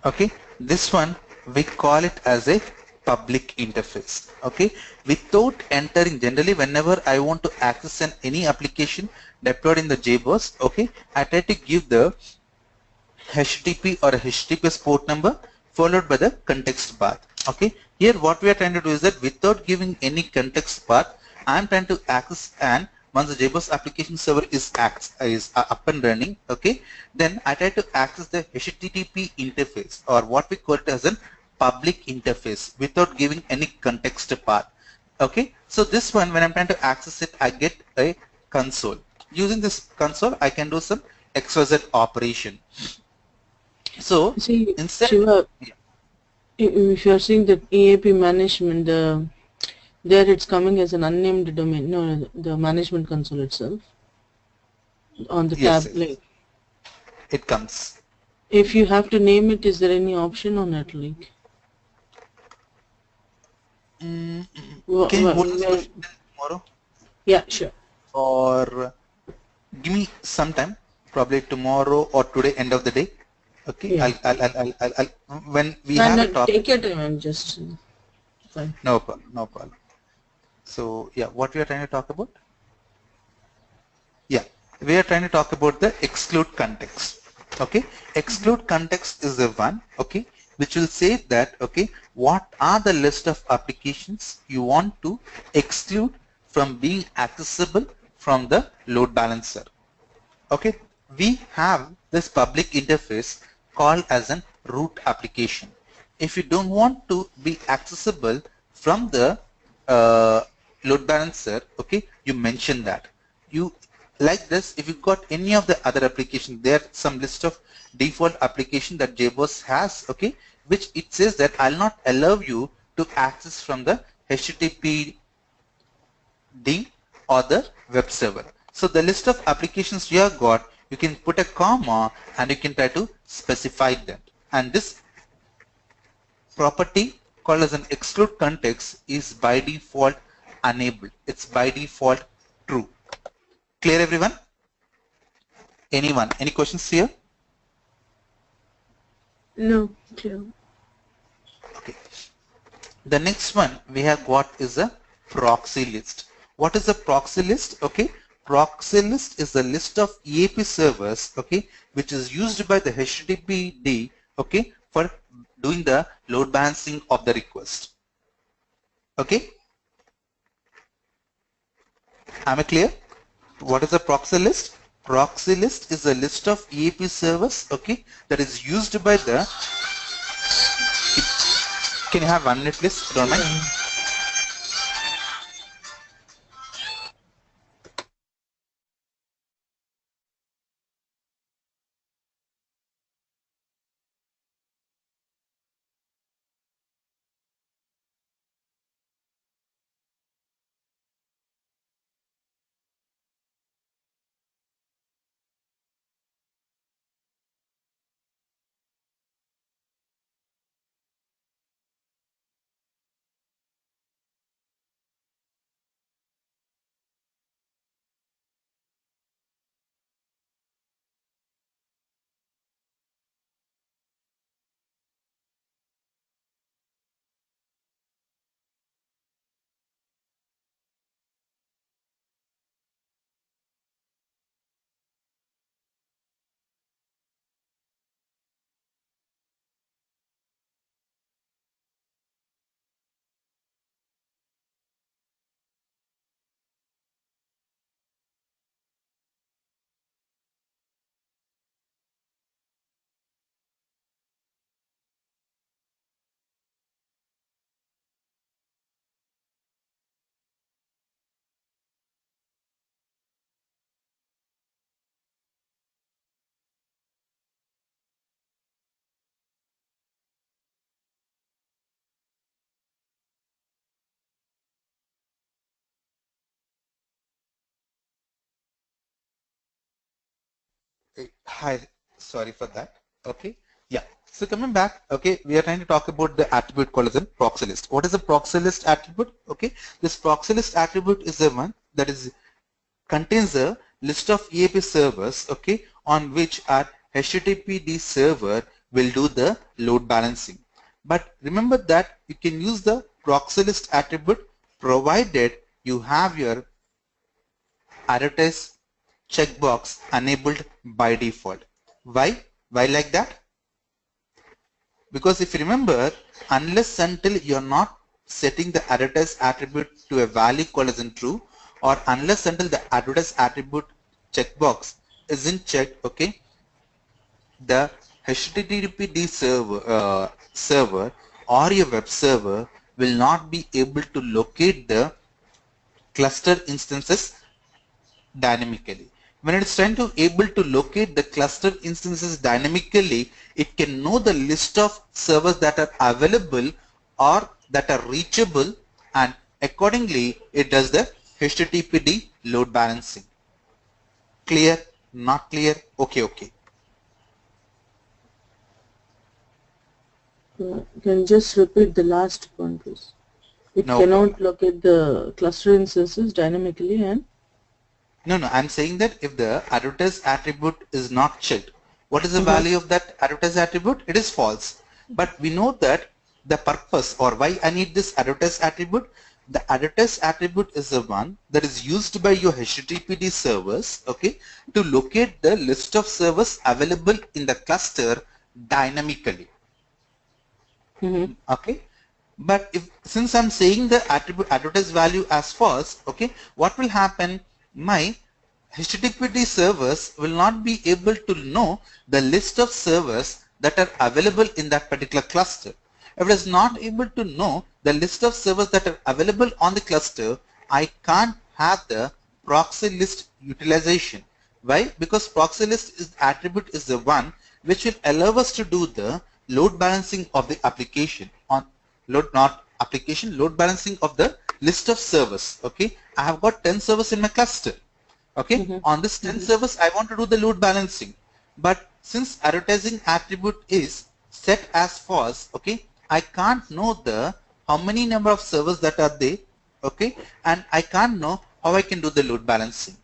Okay, this one we call it as a public interface. Okay, without entering, generally whenever I want to access any application deployed in the JBoss, okay, I try to give the HTTP or a HTTPS port number followed by the context path. Okay, here what we are trying to do is that without giving any context path, I am trying to access, and once the JBoss application server is up and running, okay, then I try to access the HTTP interface, or what we call it as a public interface, without giving any context path. Okay, so this one, when I'm trying to access it, I get a console. Using this console, I can do some XYZ operation. So see, instead, Shiva, if you are seeing that EAP management, there it's coming as an unnamed domain. No, the management console itself on the yes, tab. yes, Like, it comes. if you have to name it, is there any option on it? Like, Can you hold this question tomorrow? Yeah, sure. Or give me some time, probably tomorrow or today, end of the day. Okay, Yeah. I'll when we have a topic. Take your time and just fine. No problem. So yeah, what we are trying to talk about? Yeah, we are trying to talk about the exclude context. Okay, exclude context is the one, okay, which will say that, okay, what are the list of applications you want to exclude from being accessible from the load balancer. Okay, we have this public interface called as an root application. If you don't want to be accessible from the load balancer, okay, you mention that. You like this, if you got any of the other application, there some list of default application that JBoss has, okay, which it says that I'll not allow you to access from the HTTP or the web server. So the list of applications you have got, you can put a comma and you can try to specify that. And this property called as an exclude context is by default enabled. It's by default true. Clear everyone? Anyone? Any questions here? No, clear. Okay. The next one we have got is a proxy list. What is a proxy list? Okay, proxy list is the list of EAP servers, okay, which is used by the HTTPD, okay, for doing the load balancing of the request. Okay, am I clear? What is a proxy list? Proxy list is a list of EAP servers, okay, that is used by the. Can you have 1 minute, please? Don't mind. Hi, sorry for that. Okay, yeah. So coming back, okay, we are trying to talk about the attribute called as a proxy list. What is a proxy list attribute? Okay, this proxy list attribute is the one that is contains a list of EAP servers, okay, on which our HTTPD server will do the load balancing. But remember that you can use the proxy list attribute provided you have your advertise checkbox enabled by default. Why? Why like that? Because if you remember, unless until you're not setting the advertise attribute to a value called as in true, or unless until the advertise attribute checkbox isn't checked, okay, the HTTPD server or your web server will not be able to locate the cluster instances dynamically. When it's trying to able to locate the cluster instances dynamically, it can know the list of servers that are available or that are reachable, and accordingly it does the HTTPD load balancing. Clear? Not clear? Okay, okay. Can you just repeat the last point, please? It No problem. cannot locate the cluster instances dynamically and No, I'm saying that if the advertise attribute is not checked, what is the value of that advertise attribute? It is false. But we know that the purpose or why I need this advertise attribute, the advertise attribute is the one that is used by your HTTPD servers, okay, to locate the list of servers available in the cluster dynamically. Mm-hmm. Okay, but if since I'm saying the attribute advertise value as false, okay, what will happen? My HTTPD servers will not be able to know the list of servers that are available in that particular cluster. If it is not able to know the list of servers that are available on the cluster, I can't have the proxy list utilization. Why? Because proxy list is attribute is the one which will allow us to do the load balancing of the application on load balancing of the list of servers. Okay, I have got 10 servers in my cluster. Okay, Mm-hmm. on this 10 Mm-hmm. servers I want to do the load balancing, but since advertising attribute is set as false, okay, I can't know the how many number of servers that are there, okay, and I can't know how I can do the load balancing.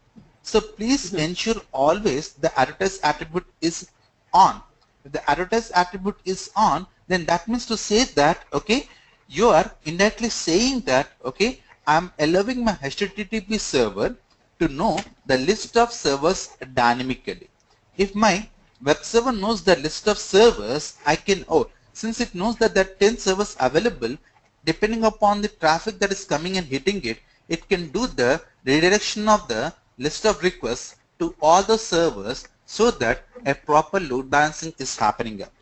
So please Mm-hmm. ensure always the advertise attribute is on. If the advertise attribute is on, then that means to say that, okay, you are indirectly saying that, okay, I'm allowing my HTTP server to know the list of servers dynamically. If my web server knows the list of servers, I can, oh, since it knows that there are 10 servers available, depending upon the traffic that is coming and hitting it, it can do the redirection of the list of requests to all the servers so that a proper load balancing is happening up.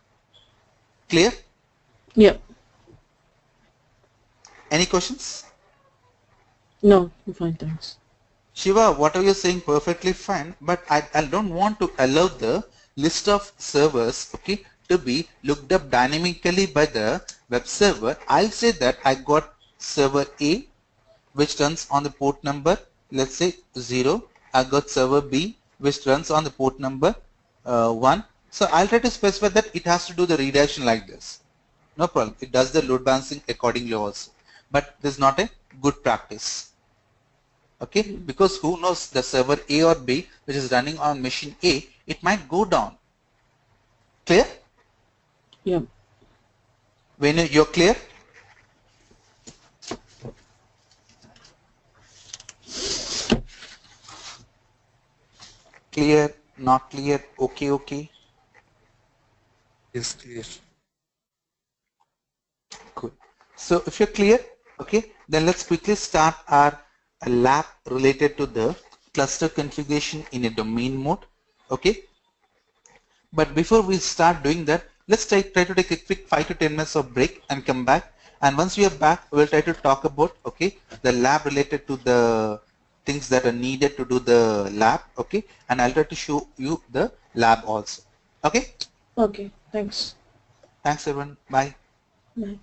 Clear? Yeah. Any questions? No, fine, thanks. Shiva, what are you saying perfectly fine, but I don't want to allow the list of servers, okay, to be looked up dynamically by the web server. I'll say that I got server A, which runs on the port number, let's say 0. I got server B, which runs on the port number 1. So I'll try to specify that it has to do the redirection like this. No problem. It does the load balancing accordingly also. But this is not a good practice. Okay, because who knows the server A or B which is running on machine A, it might go down. Clear? Yeah. When you're clear? Clear, not clear, okay, okay. Yes, clear. Cool. So if you're clear, okay, then let's quickly start our lab related to the cluster configuration in a domain mode. Okay, but before we start doing that, let's try to take a quick 5 to 10 minutes of break and come back. And once we are back, we'll try to talk about, okay, the lab related to the things that are needed to do the lab, okay, and I'll try to show you the lab also. Okay, Okay, thanks. thanks everyone. Bye. Bye.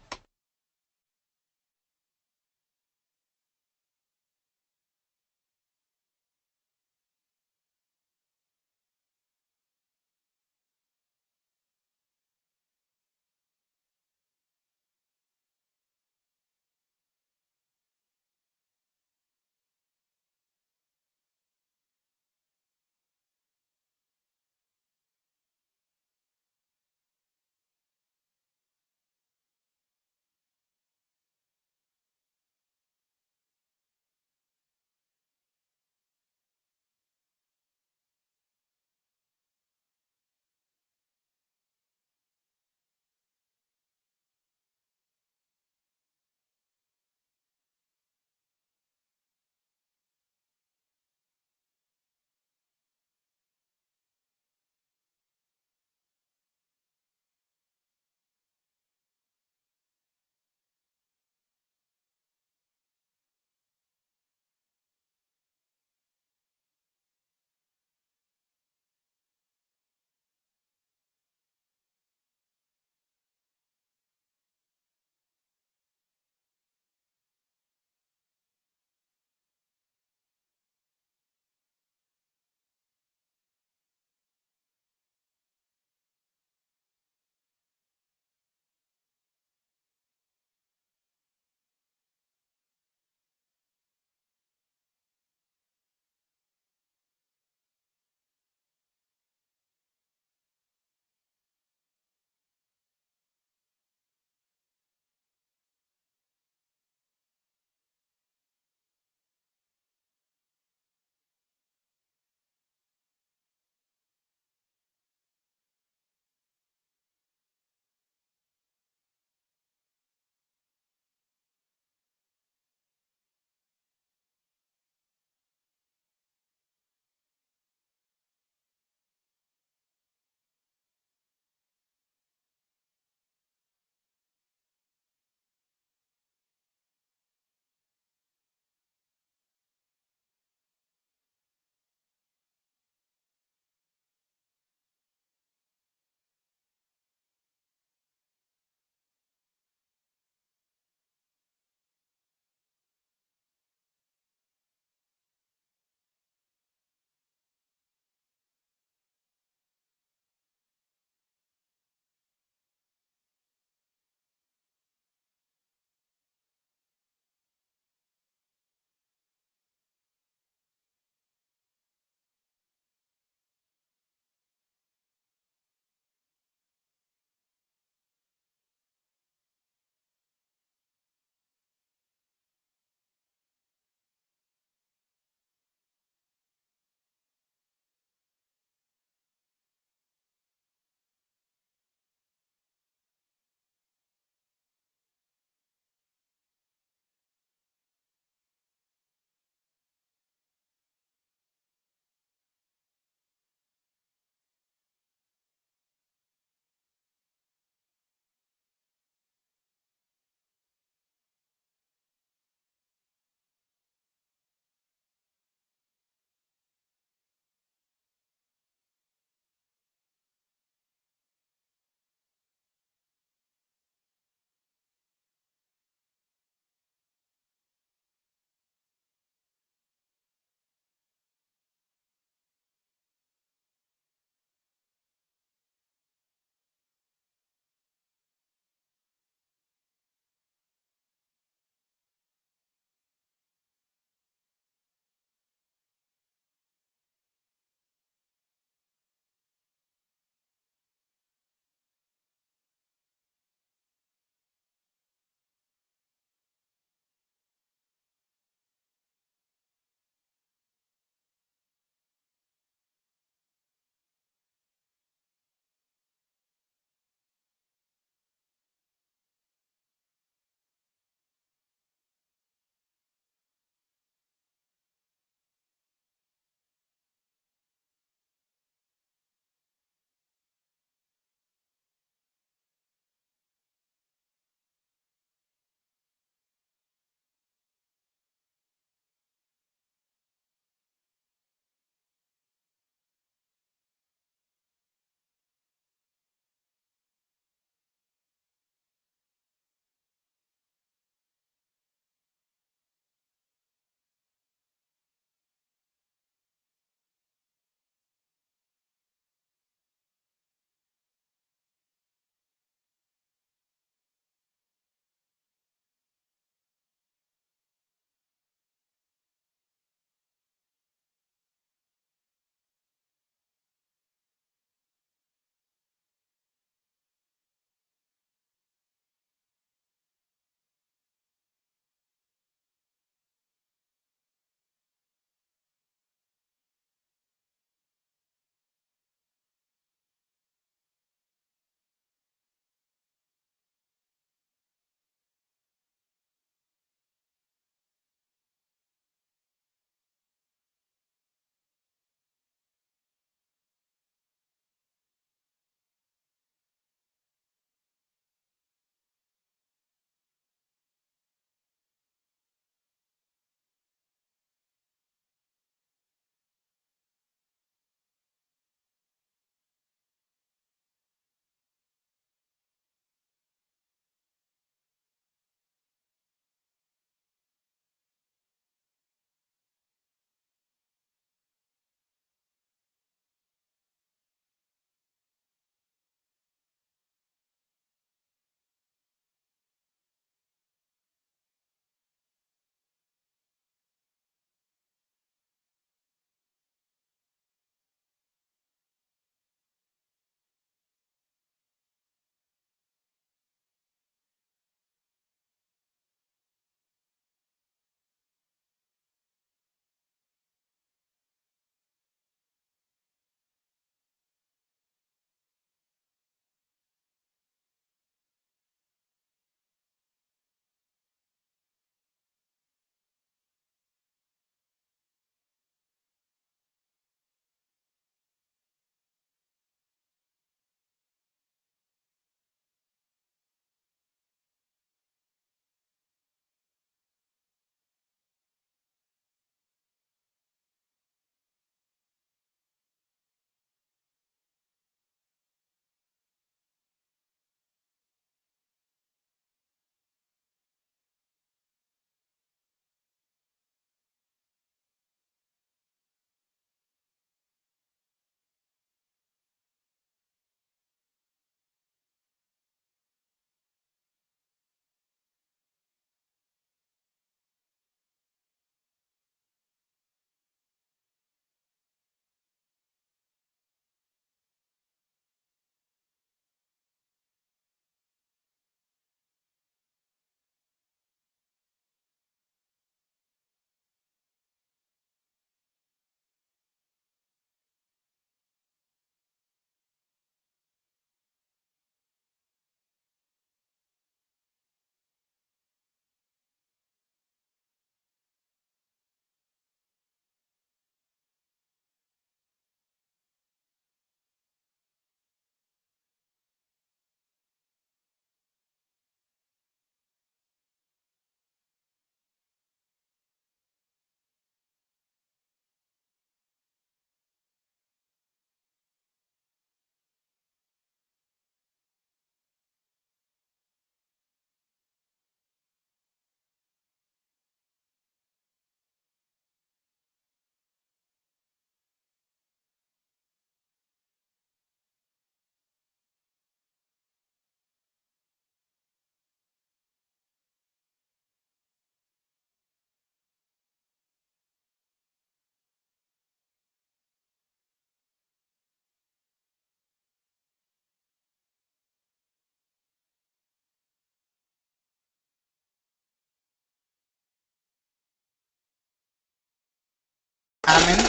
I'm in.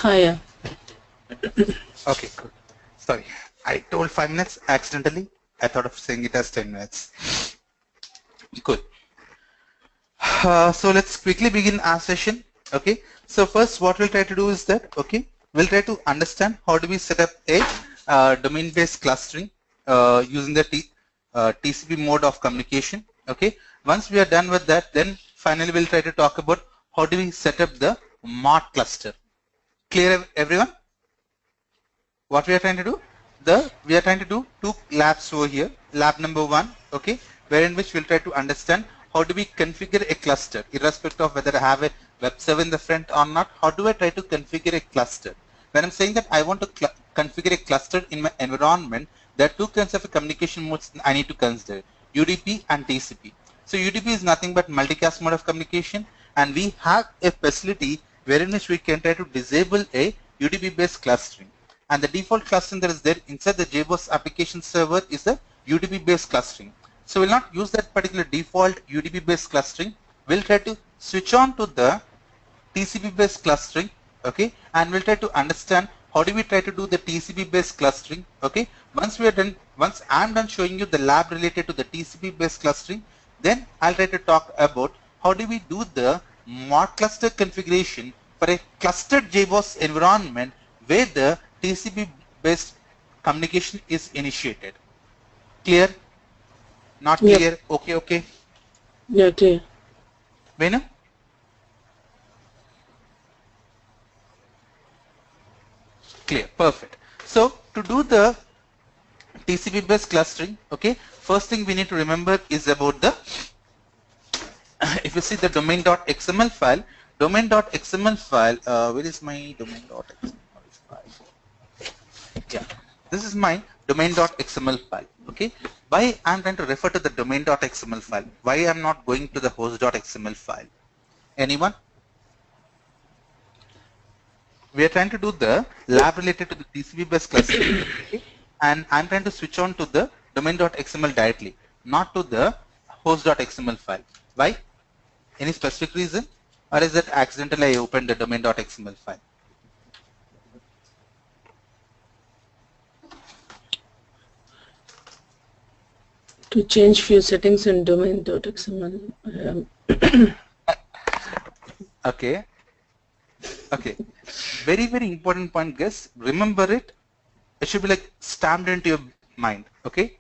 Higher. Okay, good. Sorry, I told 5 minutes accidentally. I thought of saying it as 10 minutes. Good. So let's quickly begin our session. Okay. So first, what we'll try to do is that, okay, we'll try to understand how do we set up a domain-based clustering using the TCP mode of communication. Okay. Once we are done with that, then finally we'll try to talk about how do we set up the mod cluster. Clear, everyone? What we are trying to do? We are trying to do two labs over here. Lab number 1, okay, wherein which we'll try to understand how do we configure a cluster, irrespective of whether I have a web server in the front or not. How do I try to configure a cluster? When I'm saying that I want to configure a cluster in my environment, there are two kinds of communication modes I need to consider: UDP and TCP. So UDP is nothing but multicast mode of communication, and we have a facility wherein which we can try to disable a UDP-based clustering. And the default clustering that is there inside the JBoss application server is the UDP-based clustering. So we'll not use that particular default UDP-based clustering. We'll try to switch on to the TCP-based clustering, okay, and we'll try to understand how do we try to do the TCP-based clustering, okay. Once we are done, once I'm done showing you the lab related to the TCP-based clustering, then I'll try to talk about how do we do the mod cluster configuration for a clustered JBoss environment where the TCP-based communication is initiated. Clear? Not Yep. clear? Okay, okay. Yeah, clear. Venu? Clear, perfect. So to do the TCP-based clustering, okay, first thing we need to remember is about the, if you see the domain.xml file, where is my domain.xml file? Yeah, this is my domain.xml file, okay. Why I'm trying to refer to the domain.xml file? Why I'm not going to the host.xml file? Anyone? We are trying to do the lab related to the TCP-based clustering, okay? And I'm trying to switch on to the domain.xml directly, not to the host.xml file. Why? Any specific reason? Or is it accidentally I opened the domain.xml file? To change few settings in domain.xml. Okay. Okay. Very, very important point, guys. Remember it. It should be like stamped into your mind. Okay.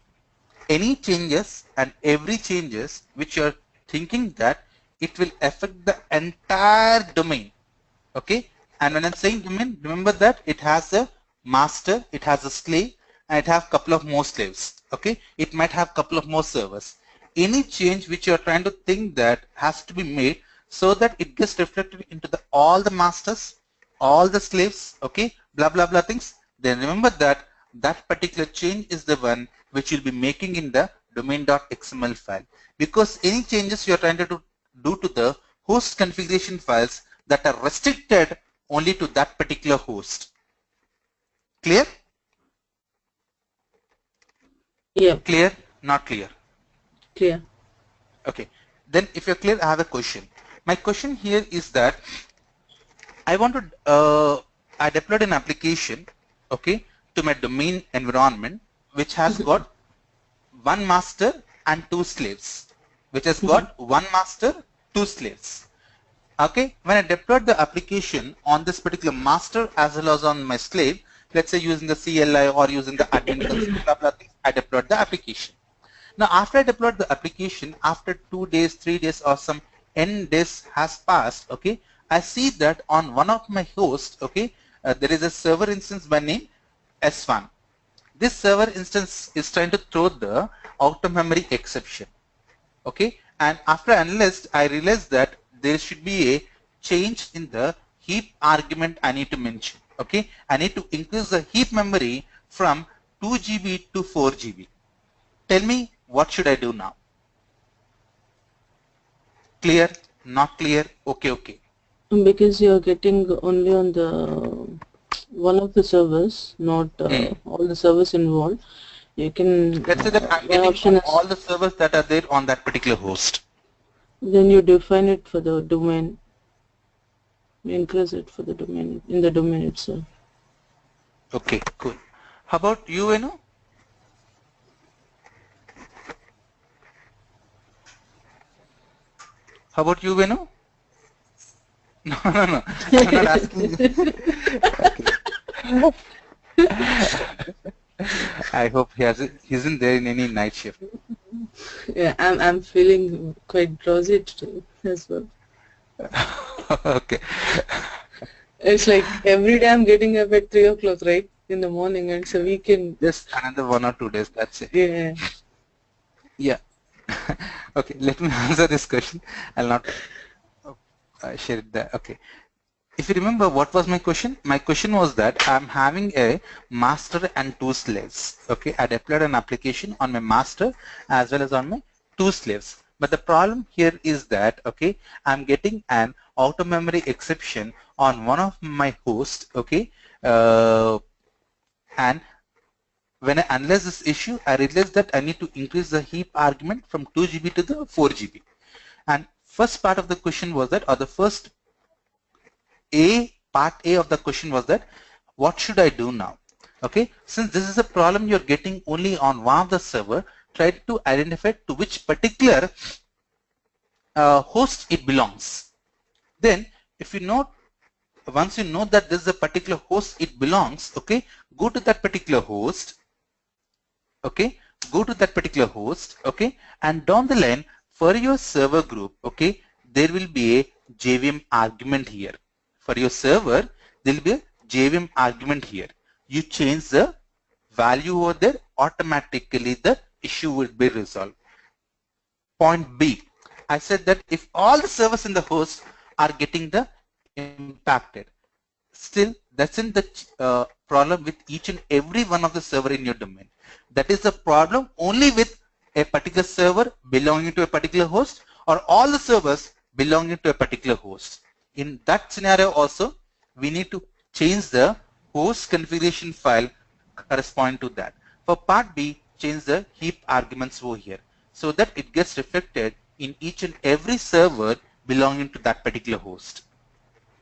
Any changes and every changes which you're thinking that it will affect the entire domain. Okay. And when I'm saying domain, remember that it has a master, it has a slave, and it has a couple of more slaves. Okay. It might have a couple of more servers. Any change which you're trying to think that has to be made so that it gets reflected into the all the masters, all the slaves, okay, blah blah blah things, then remember that that particular change is the one which you'll be making in the domain.xml file, because any changes you're trying to do to the host configuration files that are restricted only to that particular host. Clear? Yeah. Clear? Not clear? Clear. Okay. Then if you're clear, I have a question. My question here is that I want to, I deployed an application, okay, to my domain environment, which has got one master and two slaves, which has got one master, two slaves. Okay, when I deployed the application on this particular master as well as on my slave, let's say using the CLI or using the admin console, blah, blah, things, I deployed the application. Now, after I deployed the application, after 2 days, 3 days, or some n days has passed, okay, I see that on one of my hosts, okay, there is a server instance by name S1. This server instance is trying to throw the out of memory exception, okay, and after I analyzed, I realized that there should be a change in the heap argument I need to mention, okay. I need to increase the heap memory from 2 GB to 4 GB. Tell me, what should I do now? Clear? Not clear? Okay, okay. Because you're getting only on the one of the servers, not all the servers involved. You can. Let's say that I'm my getting option on is, all the servers that are there on that particular host. then you define it for the domain. We increase it for the domain in the domain itself. Okay, cool. How about you, Venu? How about you, Venu? No, no, no. I'm not asking you. Okay. I hope he isn't there in any night shift. Yeah, I'm feeling quite drowsy today as well. Okay. It's like every day I'm getting up at 3 o'clock, right, in the morning, and so weekend. Just another 1 or 2 days. That's it. Yeah. Yeah. Okay. Let me answer this question. I'll not share it there. Okay. If you remember, what was my question? My question was that I'm having a master and 2 slaves. Okay, I deployed an application on my master as well as on my 2 slaves. But the problem here is that, okay, I'm getting an auto memory exception on one of my hosts, okay, and when I analyze this issue, I realized that I need to increase the heap argument from 2 GB to the 4 GB. And first part of the question was that, or the first part A of the question was that, what should I do now? Okay, since this is a problem you're getting only on one of the server, try to identify to which particular host it belongs. Then, if you know, once you know that this is a particular host it belongs, okay, go to that particular host, okay, go to that particular host, okay, and down the line for your server group, okay, there will be a JVM argument here. For your server, there will be a JVM argument here. You change the value over there, automatically the issue will be resolved. Point B, I said that if all the servers in the host are getting the impacted, still that's in the problem with each and every one of the server in your domain. That is the problem only with a particular server belonging to a particular host, or all the servers belonging to a particular host. In that scenario also, we need to change the host configuration file corresponding to that. For part B, change the heap arguments over here so that it gets reflected in each and every server belonging to that particular host.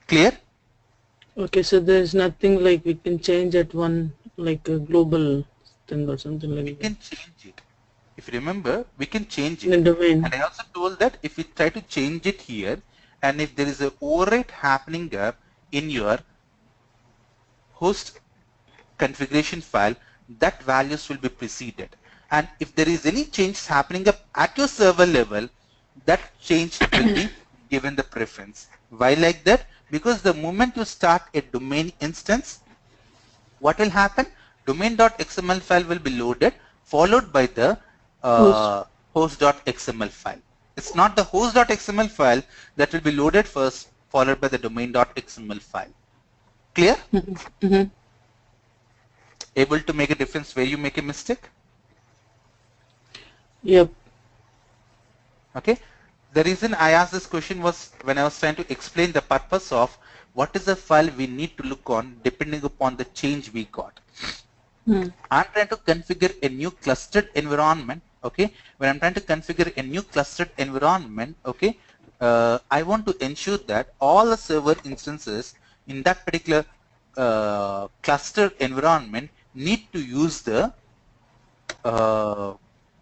Clear? Okay, so there's nothing like we can change at one, like a global thing or something like We that. can change it. If you remember, we can change In it. the domain. And I also told that if we try to change it here, and if there is a overwrite happening up in your host configuration file, that values will be preceded. And if there is any change happening up at your server level, that change will be given the preference. Why like that? Because the moment you start a domain instance, what will happen? Domain.xml file will be loaded, followed by the host.xml file. It's not the host.xml file that will be loaded first, followed by the domain.xml file. Clear? Mm-hmm. Able to make a difference where you make a mistake? Yep. Okay. The reason I asked this question was when I was trying to explain the purpose of what is the file we need to look on depending upon the change we got. I'm trying to configure a new clustered environment. Okay. When I'm trying to configure a new clustered environment, okay, I want to ensure that all the server instances in that particular clustered environment need to use the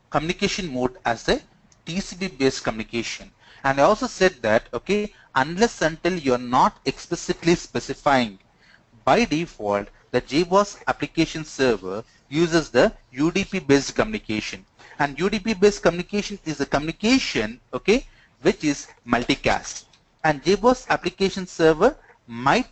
communication mode as a TCP based communication. And I also said that, okay, unless until you're not explicitly specifying, by default the JBoss application server uses the UDP based communication, and UDP based communication is a communication, okay, which is multicast. And JBoss application server might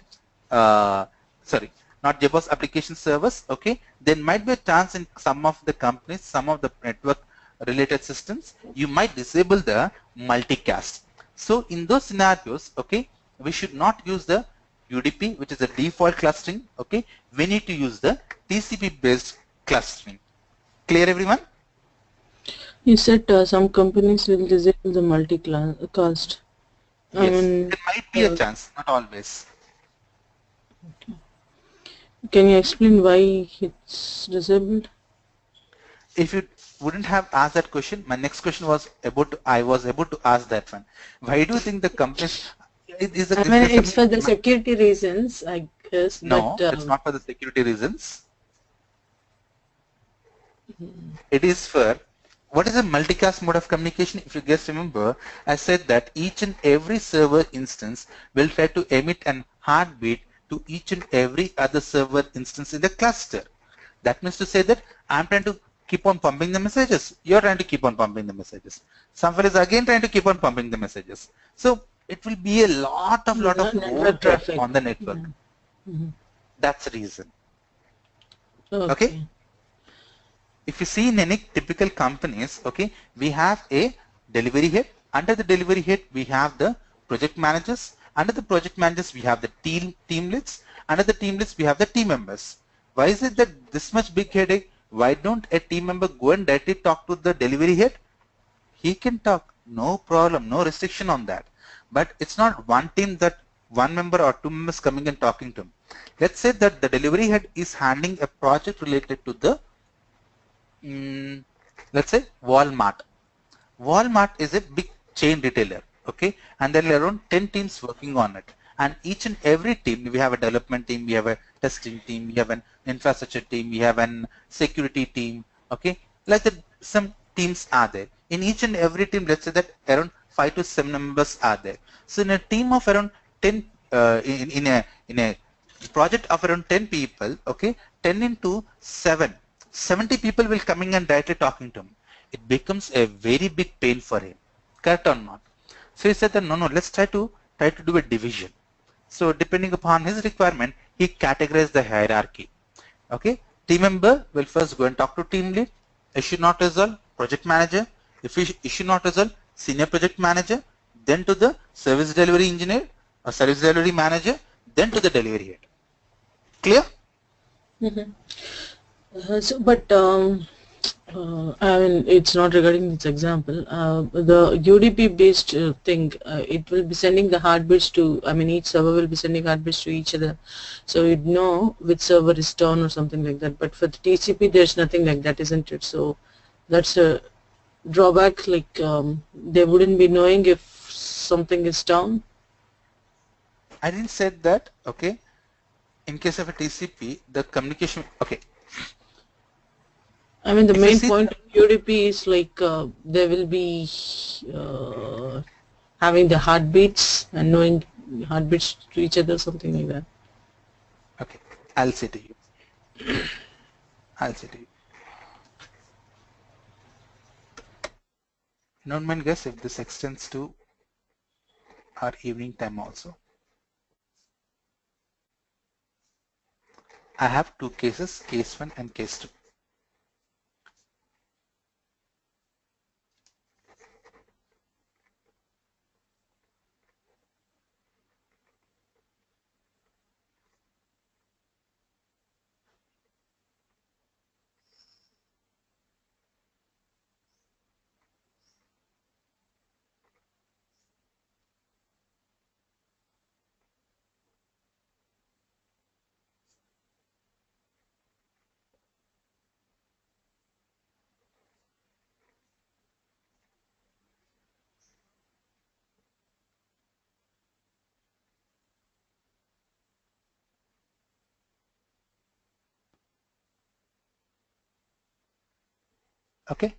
sorry, not JBoss application servers, okay, there might be a chance in some of the companies, some of the network related systems, you might disable the multicast. So in those scenarios, okay, we should not use the UDP, which is the default clustering, okay, we need to use the TCP based clustering. Clear everyone? You said some companies will disable the multicast. Yes, I mean, there might be a chance, not always. can you explain why it's disabled? If you wouldn't have asked that question, my next question was I was able to ask that one. Why do you think the companies, It is a, I it's mean, just it's a for the security reasons, I guess, but no, it's not for the security reasons. It is for what is a multicast mode of communication? If you guys remember, I said that each and every server instance will try to emit an heartbeat to each and every other server instance in the cluster. That means to say that I'm trying to keep on pumping the messages. You're trying to keep on pumping the messages. Someone is again trying to keep on pumping the messages. So it will be a lot of network overhead traffic. on the Yeah. network. Mhm. That's the reason. Okay. Okay. If you see in any typical companies, okay, we have a delivery head. Under the delivery head, we have the project managers. Under the project managers, we have the team leads. Under the team leads, we have the team members. Why is it that this much big headache? Why don't a team member go and directly talk to the delivery head? He can talk, no problem, no restriction on that. But it's not one team that one member or two members coming and talking to him. Let's say that the delivery head is handling a project related to the mm, let's say Walmart. Walmart is a big chain retailer, okay, and there are around 10 teams working on it. And each and every team, we have a development team, we have a testing team, we have an infrastructure team, we have an security team, okay, like that. Some teams are there. In each and every team, let's say that around 5 to 7 members are there. So in a team of around 10, in a project of around 10 people, okay, 10 into 7, 70 people will coming and directly talking to him. It becomes a very big pain for him. Correct or not? So he said that no, let's try to do a division. So depending upon his requirement, he categorized the hierarchy. Okay, team member will first go and talk to team lead. Issue not resolved, project manager. If issue not resolved, senior project manager. Then to the service delivery engineer or service delivery manager. Then to the delivery head. Clear? Mhm. But I mean, it's not regarding this example. The UDP based thing, it will be sending the heartbeats to, I mean, each server will be sending heartbeats to each other. So you'd know which server is down or something like that. But for the TCP, there's nothing like that, isn't it? So that's a drawback. Like they wouldn't be knowing if something is down. I didn't say that. Okay. In case of a TCP, the communication. Okay. I mean, the If you main see, point of UDP is like they will be uh, having the heartbeats and knowing heartbeats to each other, something like that. okay, I'll say to you. I'll say to you. Don't mind, guys, if this extends to our evening time also. I have two cases, case 1 and case 2. Okay.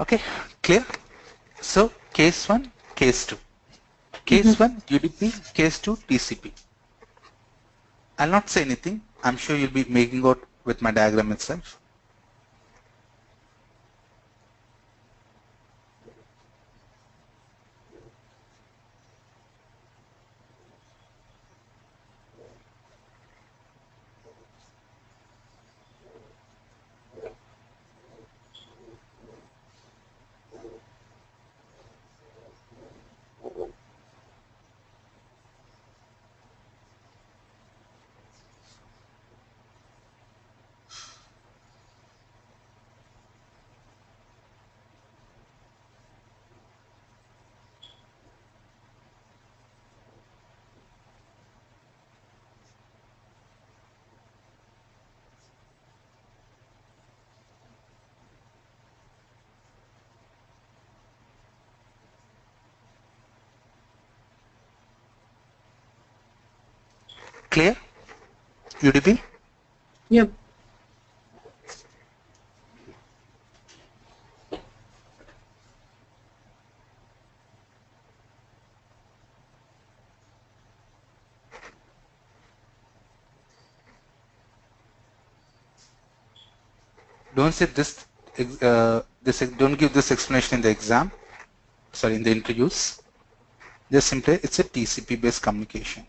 Okay, clear? So case 1, case 2. Case 1 UDP, case 2 TCP. I'll not say anything. I'm sure you'll be making out with my diagram itself. Clear? UDP? Yep. Don't say this, don't give this explanation in the exam, sorry, in the interviews. Just simply, it's a TCP based communication.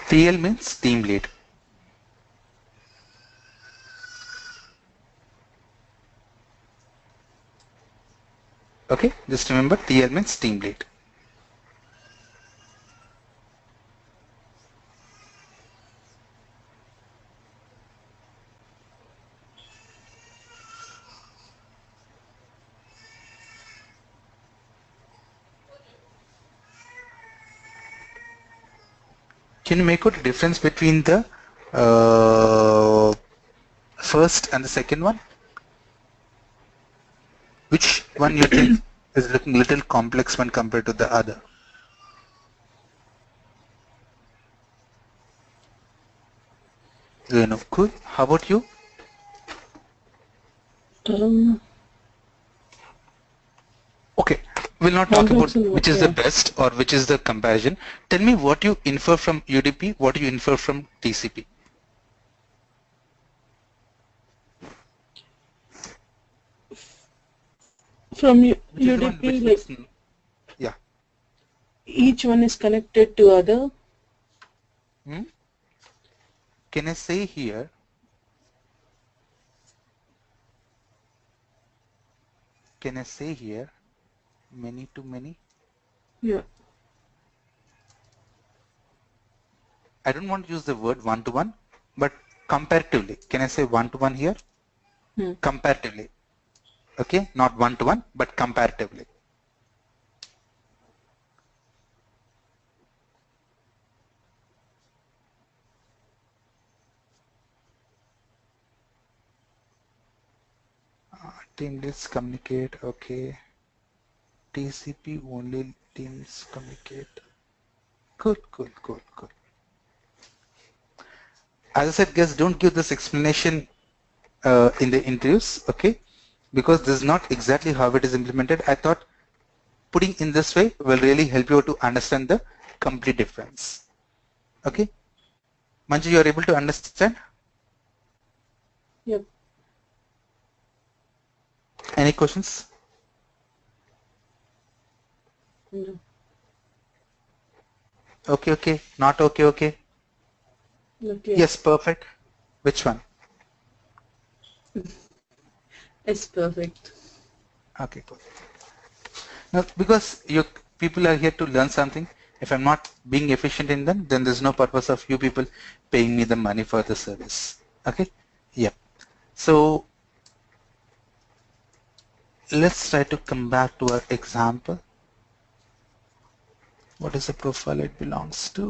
TL means team lead. Okay, just remember TL means team lead. Can you make out a difference between the first and the second one? Which one you think is looking a little complex when compared to the other? You know, cool. How about you? Okay, we'll not talk about which is the best or which is the comparison. Tell me what you infer from UDP, what you infer from TCP. From Which is the one UDP, which like yeah. each one is connected to other. Can I say here? Can I say here many to many? Yeah. I don't want to use the word one to one, but comparatively. Can I say one to one here? Comparatively. Okay, not one to one, but comparatively. Team leads communicate. Okay. TCP only teams communicate. Cool, cool, cool, cool. As I said, guys, don't give this explanation in the interviews, okay? Because this is not exactly how it is implemented. I thought putting in this way will really help you to understand the complete difference. Okay? Manju, you are able to understand? Yep. Any questions? No. Okay, okay. Not okay, okay. Okay. Yes, perfect. Which one? It's perfect. Okay, cool. Now, because you people are here to learn something. If I'm not being efficient in them, then there's no purpose of you people paying me the money for the service. Okay? Yep. So let's try to come back to our example. What is the profile it belongs to?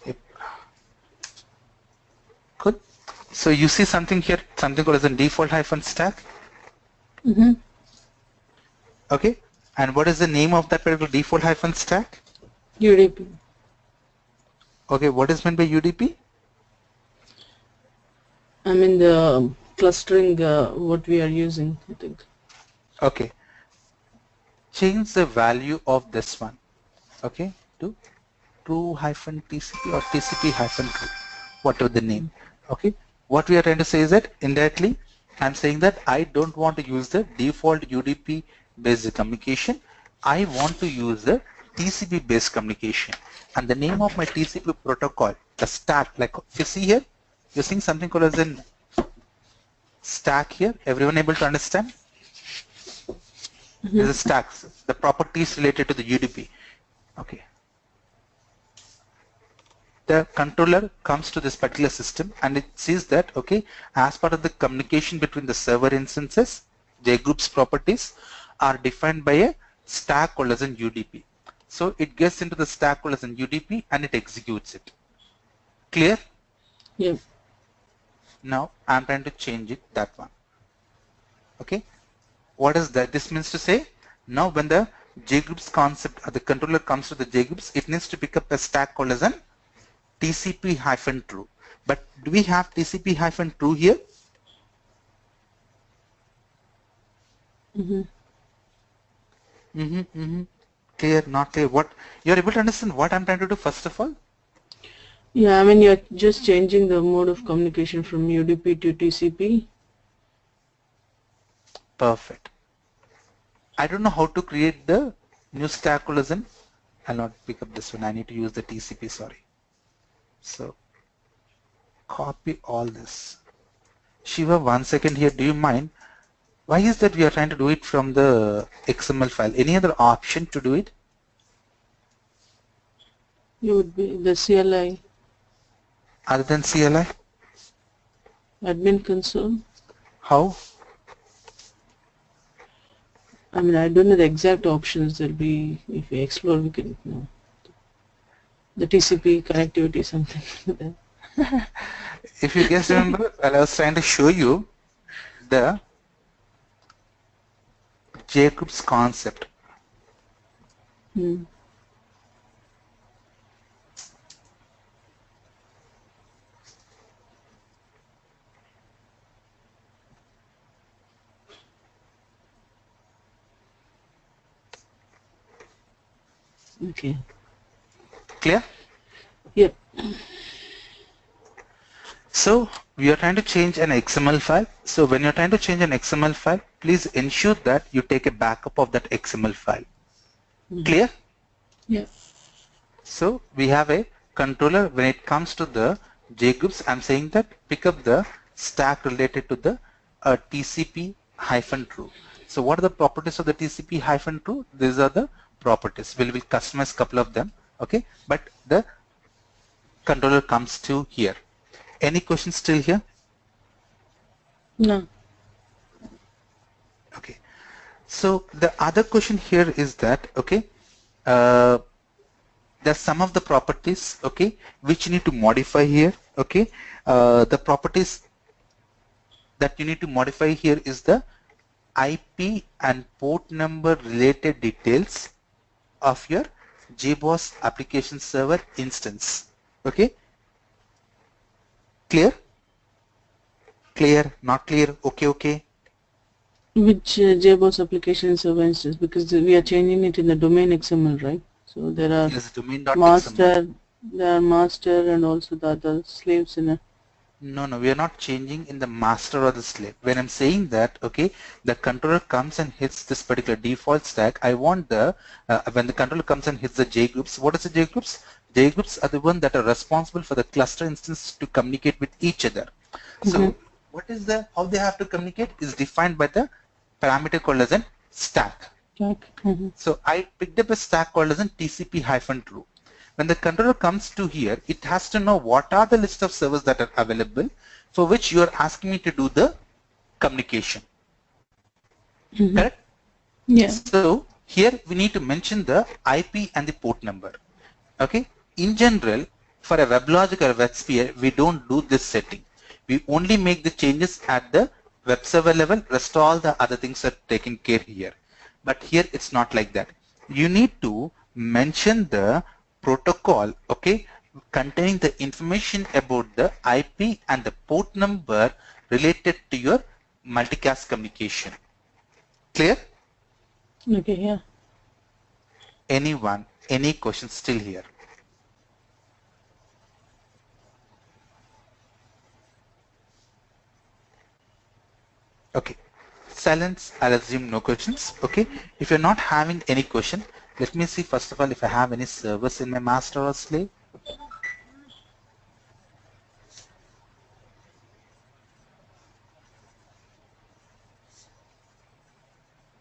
Yep. Good. So you see something here, something called as a default hyphen stack. Mm-hmm. Okay. And what is the name of that particular default hyphen stack? UDP. Okay. What is meant by UDP? I mean the clustering what we are using, I think. Okay. Change the value of this one. Okay. To true hyphen TCP or TCP hyphen true, whatever the name. Okay. What we are trying to say is that indirectly, I'm saying that I don't want to use the default UDP based communication. I want to use the TCP based communication. And the name of my TCP protocol, the stack, like if you see here, you're seeing something called as in stack here. Everyone able to understand? There's a stack, the properties related to the UDP. Okay. The controller comes to this particular system and it sees that, okay, as part of the communication between the server instances, JGroups properties are defined by a stack called as an UDP. So it gets into the stack called as an UDP and it executes it. Clear? Yeah. Now I'm trying to change it, that one. Okay. What is that? This means to say, now when the JGroups concept or the controller comes to the JGroups, it needs to pick up a stack called as an TCP hyphen true. But do we have TCP hyphen true here? Clear, not clear? What you're able to understand what I'm trying to do first of all? Yeah, I mean you're just changing the mode of communication from UDP to TCP. Perfect. I don't know how to create the new stack called as an, I'll not pick up this one. I need to use the TCP, sorry. So copy all this. Shiva, 1 second here. Do you mind? Why is that we are trying to do it from the XML file? Any other option to do it? It would be the CLI. Other than CLI? Admin console. How? I mean, I don't know the exact options. There'll be, if we explore, we can know. The TCP connectivity, something like that. If you guys remember, I was trying to show you the Jacob's concept. Okay. Clear? Yep. So we are trying to change an XML file. So when you're trying to change an XML file, please ensure that you take a backup of that XML file. Clear? Yeah. So we have a controller. When it comes to the JGroups, I'm saying that pick up the stack related to the TCP hyphen true. So what are the properties of the TCP hyphen true? These are the properties. We'll customize a couple of them. Okay, but the controller comes to here. Any questions still here? No. Okay. So the other question here is that, okay, there's some of the properties, okay, which you need to modify here, okay. The properties that you need to modify here is the IP and port number related details of your JBoss application server instance, okay. Clear? Clear? Not clear? Okay, okay. Which JBoss application server instance? Because we are changing it in the domain XML, right? So there are Yes, domain.xml. master, there are master and also the other slaves in it. No, we are not changing in the master or the slave. When I'm saying that, okay, the controller comes and hits this particular default stack, I want the, when the controller comes and hits the JGroups, what is the JGroups? JGroups are the one that are responsible for the cluster instance to communicate with each other. So what is the, how they have to communicate is defined by the parameter called as a stack. So I picked up a stack called as a TCP-true. When the controller comes to here, it has to know what are the list of servers that are available for which you are asking me to do the communication. Correct? Yeah. So here we need to mention the IP and the port number. Okay. In general, for a WebLogic or a WebSphere, we don't do this setting. We only make the changes at the web server level. Rest all the other things are taken care here. But here it's not like that. You need to mention the protocol, okay, containing the information about the IP and the port number related to your multicast communication. Clear? Okay, yeah. Anyone, any questions still here? Okay. Silence, I'll assume no questions. Okay. If you're not having any question, let me see first of all if I have any servers in my master or slave.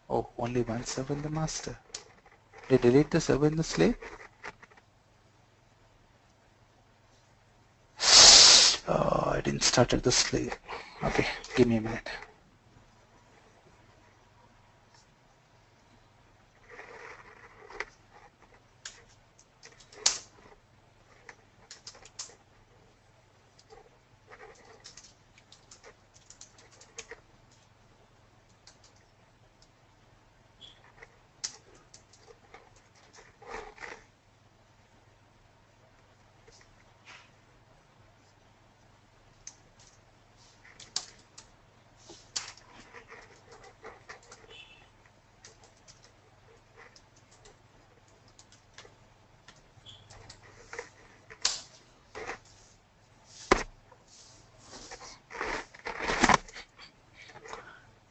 Oh, only one server in the master. They delete the server in the slave? Oh, I didn't start at the slave. Okay, give me a minute.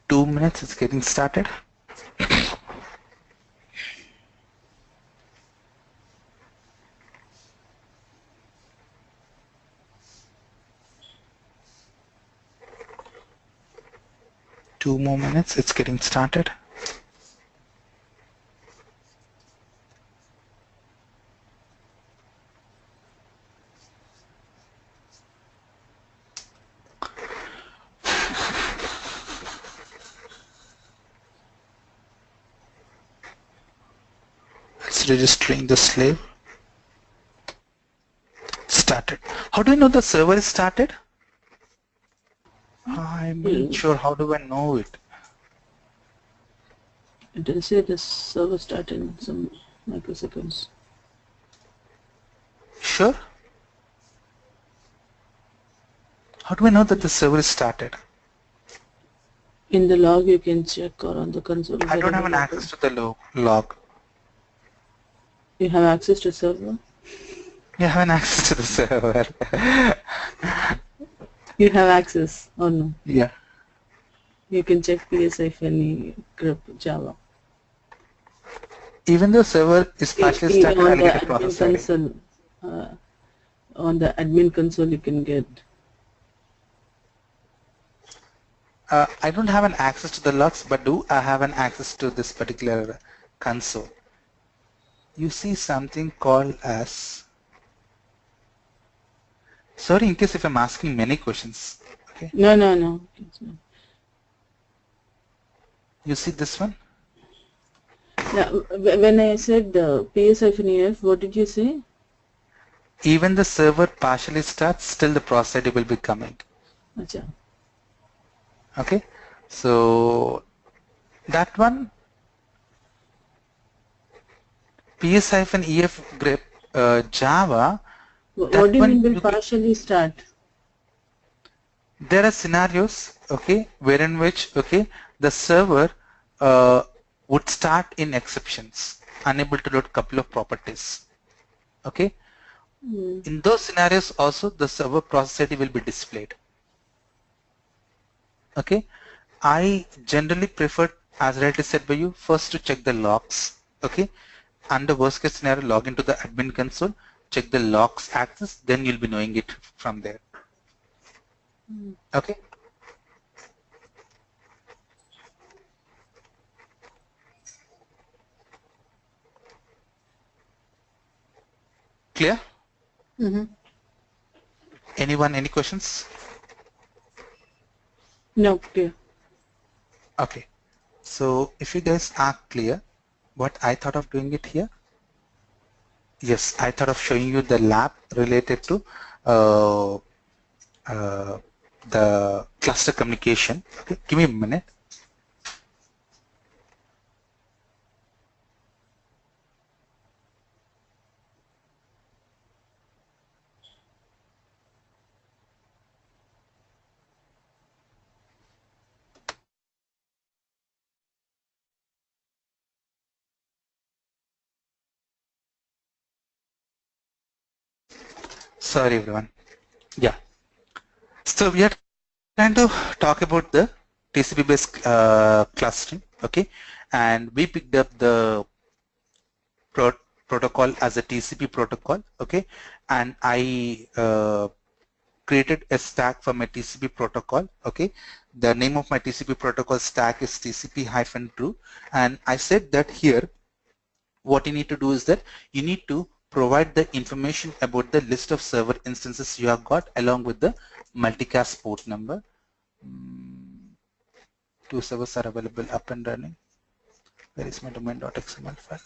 Two minutes, it's getting started. Two more minutes, it's getting started. It's registering the slave. Started. How do you know the server is started? I'm not sure. How do I know it? It will say the server started in some microseconds. Sure. How do I know that the server is started? In the log you can check, or on the console. I don't have an access to the log. You have access to server? You have an access to the server. You have access or no? Yeah. You can check PS-IFNE grep Java. Even though server is partially started, I'll On the get a admin process ID. console, on the admin console you can get. I don't have an access to the logs, but do I have an access to this particular console? You see something called as, sorry in case if I'm asking many questions. Okay. No. You see this one? Yeah, when I said PS-EF, what did you say? Even the server partially starts, still the process ID will be coming. Achha. Okay, so that one PS-EF grep Java. What do you mean by partially start? There are scenarios, okay, wherein which, okay, the server would start in exceptions, unable to load couple of properties. Okay, in those scenarios also the server process ID will be displayed. Okay, I generally prefer, as rightly said by you, first to check the logs. Okay, under worst case scenario, log into the admin console, check the logs access, then you'll be knowing it from there. Okay. Clear? Mm-hmm. Anyone, any questions? No, clear. Okay. So if you guys are clear, what I thought of doing it here, yes, I thought of showing you the lab related to uh, the cluster communication. Okay, give me a minute. Sorry, everyone. Yeah. So we are trying to talk about the TCP-based clustering. Okay, and we picked up the protocol as a TCP protocol. Okay, and I created a stack for my TCP protocol. Okay, the name of my TCP protocol stack is TCP-true, and I said that here what you need to do is that you need to provide the information about the list of server instances you have got along with the multicast port number. Two servers are available up and running. Where is my domain.xml file?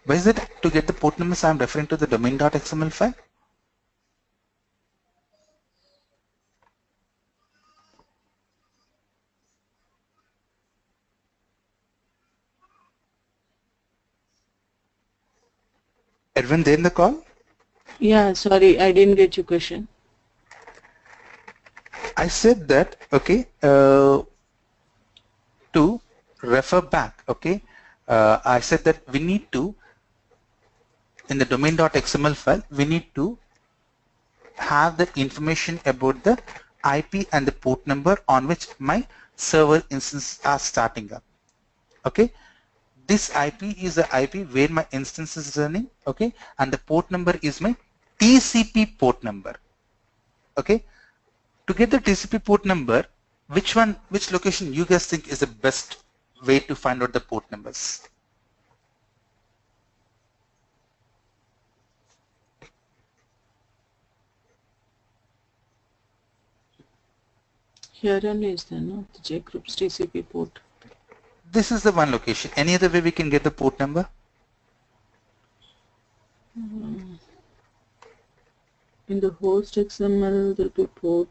Why is it to get the port numbers I'm referring to the domain.xml file? Everyone there in the call? Yeah, sorry, I didn't get your question. I said that, okay, to refer back, okay, I said that we need to, in the domain.xml file, we need to have the information about the IP and the port number on which my server instances are starting up. Okay, this IP is the IP where my instance is running. Okay, and the port number is my TCP port number. Okay, to get the TCP port number, which location you guys think is the best way to find out the port numbers? Here only is there, no? The J group's TCP port. This is the one location. Any other way we can get the port number? In the host XML, there'll be port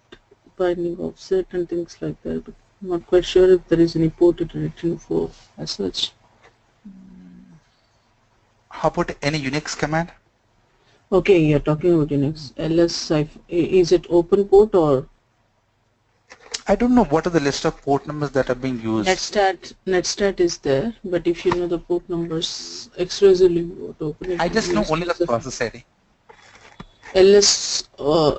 binding offset and things like that. I'm not quite sure if there is any port directory for as such. How about any Unix command? Okay, you're talking about Unix. Is it open port or? I don't know what are the list of port numbers that are being used. Netstat is there, but if you know the port numbers exclusively what open it. I just know only the process ID. LSOF-I.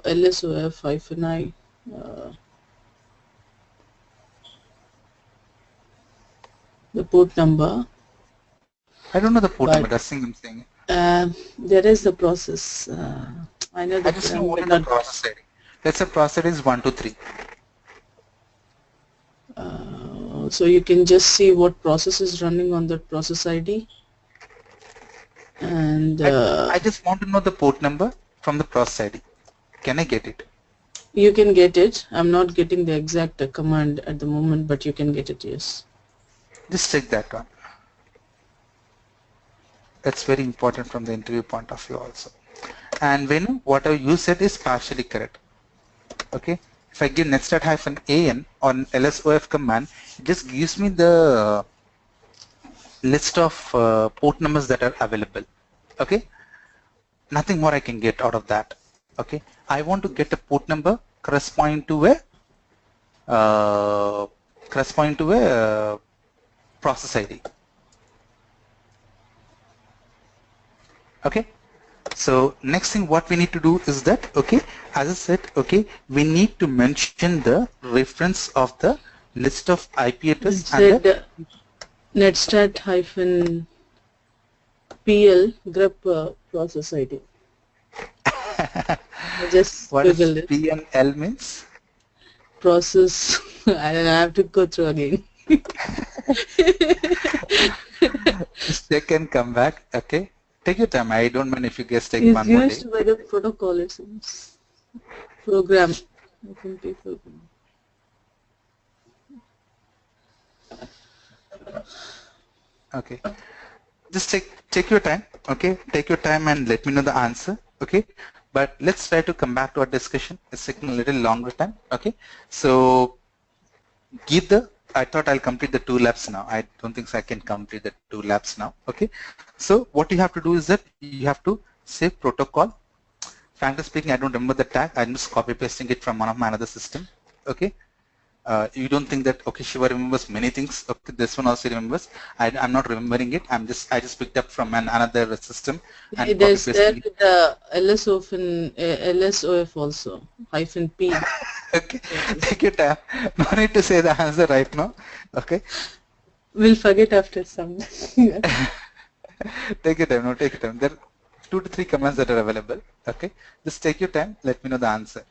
The port number. I don't know the port number. That's thing I'm saying. There is the process. I know that. I just know only the process ID. Let's say process is 123. So you can just see what process is running on that process ID. And I just want to know the port number from the process ID. Can I get it? You can get it. I'm not getting the exact command at the moment, but you can get it, yes. Just check that one. That's very important from the interview point of view also. And when whatever you said is partially correct. Okay. If I give netstat-an on lsof command, it just gives me the list of port numbers that are available. Okay. Nothing more I can get out of that. Okay. I want to get a port number corresponding to a process ID. Okay. So next thing what we need to do is that, okay, as I said, okay, we need to mention the reference of the list of IP address and the netstat-pl grep process ID. I just what Googled is it. P and L means? Process. I don't know, I have to go through again. They can come back. Okay. Take your time. I don't mind if you guys take Is one more day. used by the protocol, it seems. Program. FMP program. Okay. Just take your time. Okay. Take your time and let me know the answer. Okay. But let's try to come back to our discussion. It's taking a little longer time. Okay. So give the, I thought I'll complete the 2 labs now. I don't think so I can complete the 2 labs now. Okay. So what you have to do is that you have to save protocol. Frankly speaking, I don't remember the tag. I'm just copy pasting it from one of my another system. Okay. You don't think that, okay, Shiva remembers many things. Okay, this one also remembers. I'm not remembering it. I just picked up from another system and copy There's there pasting it. with the LSOF also, -P. Okay, take your time. No need to say the answer right now. Okay. We'll forget after some. Take your time. No, take your time. There are 2 to 3 commands that are available. Okay. Just take your time. Let me know the answer.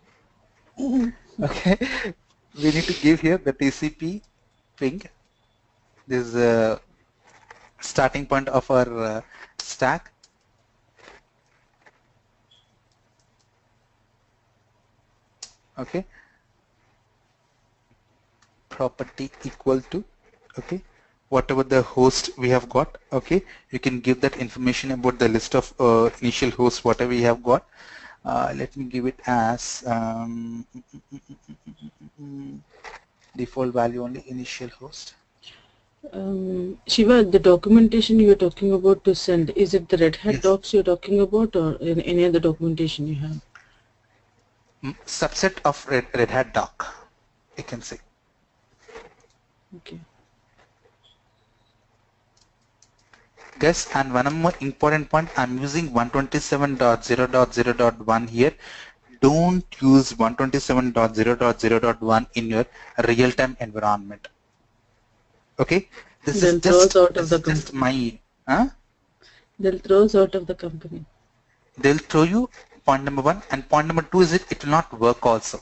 Okay. We need to give here the TCP ping. This is a starting point of our stack. Okay. Property equal to, okay, whatever the host we have got. Okay, you can give that information about the list of initial hosts whatever we have got. Let me give it as default value only initial host. Shiva, the documentation you're talking about to send, is it the Red Hat Yes. docs you're talking about, or in any other documentation you have? Subset of Red Hat doc, you can say. Okay. Guys, and one more important point, I'm using 127.0.0.1 here. Don't use 127.0.0.1 in your real-time environment. Okay, this They'll is throw us just, out of the company. my, They'll throw us out of the company. they'll throw you, point number 1, and point number 2 is it will not work also.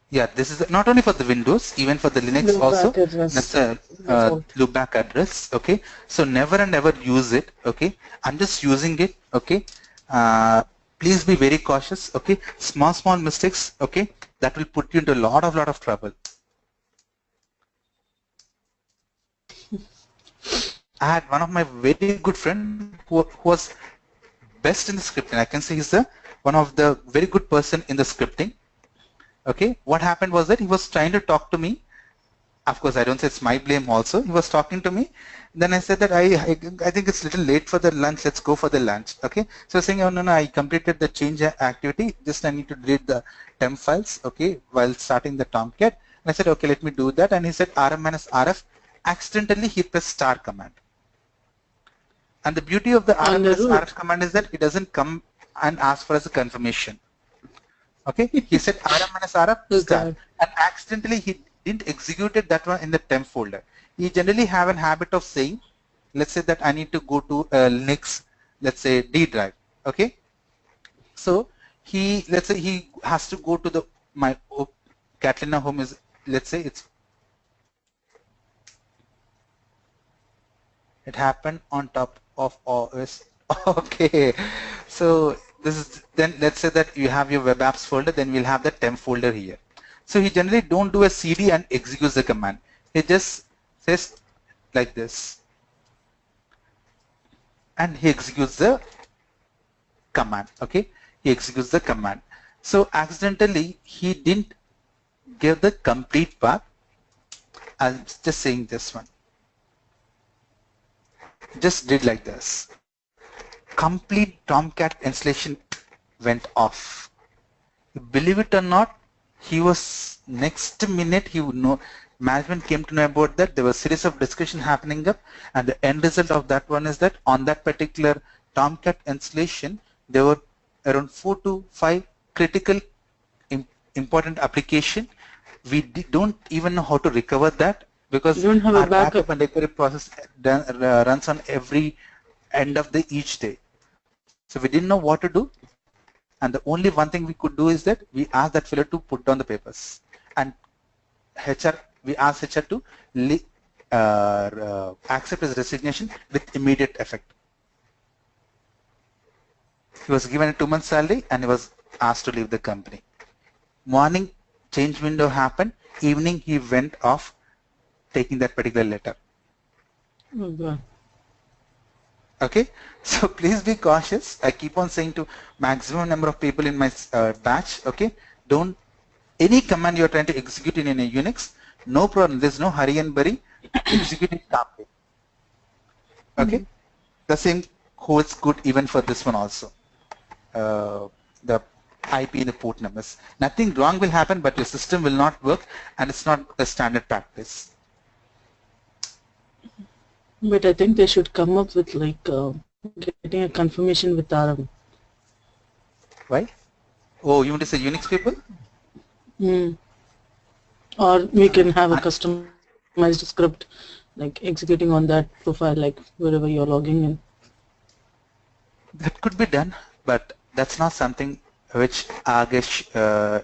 Yeah, this is not only for the Windows, even for the Linux Loop also. back address. That's a Default. loopback address. Okay, so never and ever use it. Okay, I'm just using it. Okay, please be very cautious. Okay, small mistakes. Okay, that will put you into a lot of trouble. I had one of my very good friend who was best in the scripting. I can say he's the one of the very good person in the scripting. Okay, what happened was that he was trying to talk to me. Of course, I don't say it's my blame also. He was talking to me. Then I said that I think it's a little late for the lunch. Let's go for the lunch. Okay. So saying, oh, no, I completed the change activity. Just I need to delete the temp files. Okay. While starting the Tomcat. And I said, okay, let me do that. And he said RM-RF. Accidentally, he pressed star command. And the beauty of the RM-RF command is that it doesn't come and ask for us a confirmation. Okay. He said RM-RF star. And accidentally, he didn't execute that one in the temp folder. He generally have a habit of saying, let's say that I need to go to Linux, let's say D drive. Okay, so let's say he has to go to the my Catalina home is, let's say it happened on top of OS. Okay, so this is, then let's say that you have your web apps folder, then we'll have the temp folder here. So he generally don't do a CD and executes the command. He just says like this, and he executes the command. Okay, he executes the command. So accidentally he didn't give the complete path. I'm just saying this one. Just did like this. Complete Tomcat installation went off. Believe it or not, he was next minute he would know, management came to know about that. There was a series of discussion happening up, and the end result of that one is that on that particular Tomcat installation there were around 4 to 5 critical important application. We don't even know how to recover that because don't have our a backup and recovery process runs on every end of the each day. So we didn't know what to do. And the only one thing we could do is that we asked that fellow to put down the papers and HR, we asked HR to accept his resignation with immediate effect. He was given a 2-month salary and he was asked to leave the company. Morning change window happened, evening he went off taking that particular letter. Oh God. Okay, so please be cautious. I keep on saying to maximum number of people in my batch, okay, don't, any command you're trying to execute in a Unix, no problem, there's no hurry and worry, execute it calmly. Okay, the same holds good even for this one also. The IP and the port numbers. Nothing wrong will happen, but your system will not work, and it's not a standard practice. But I think they should come up with like getting a confirmation with RM. Why? Oh, you want to say Unix people? Or we can have a customized script like executing on that profile, like wherever you're logging in. That could be done, but that's not something which Agesh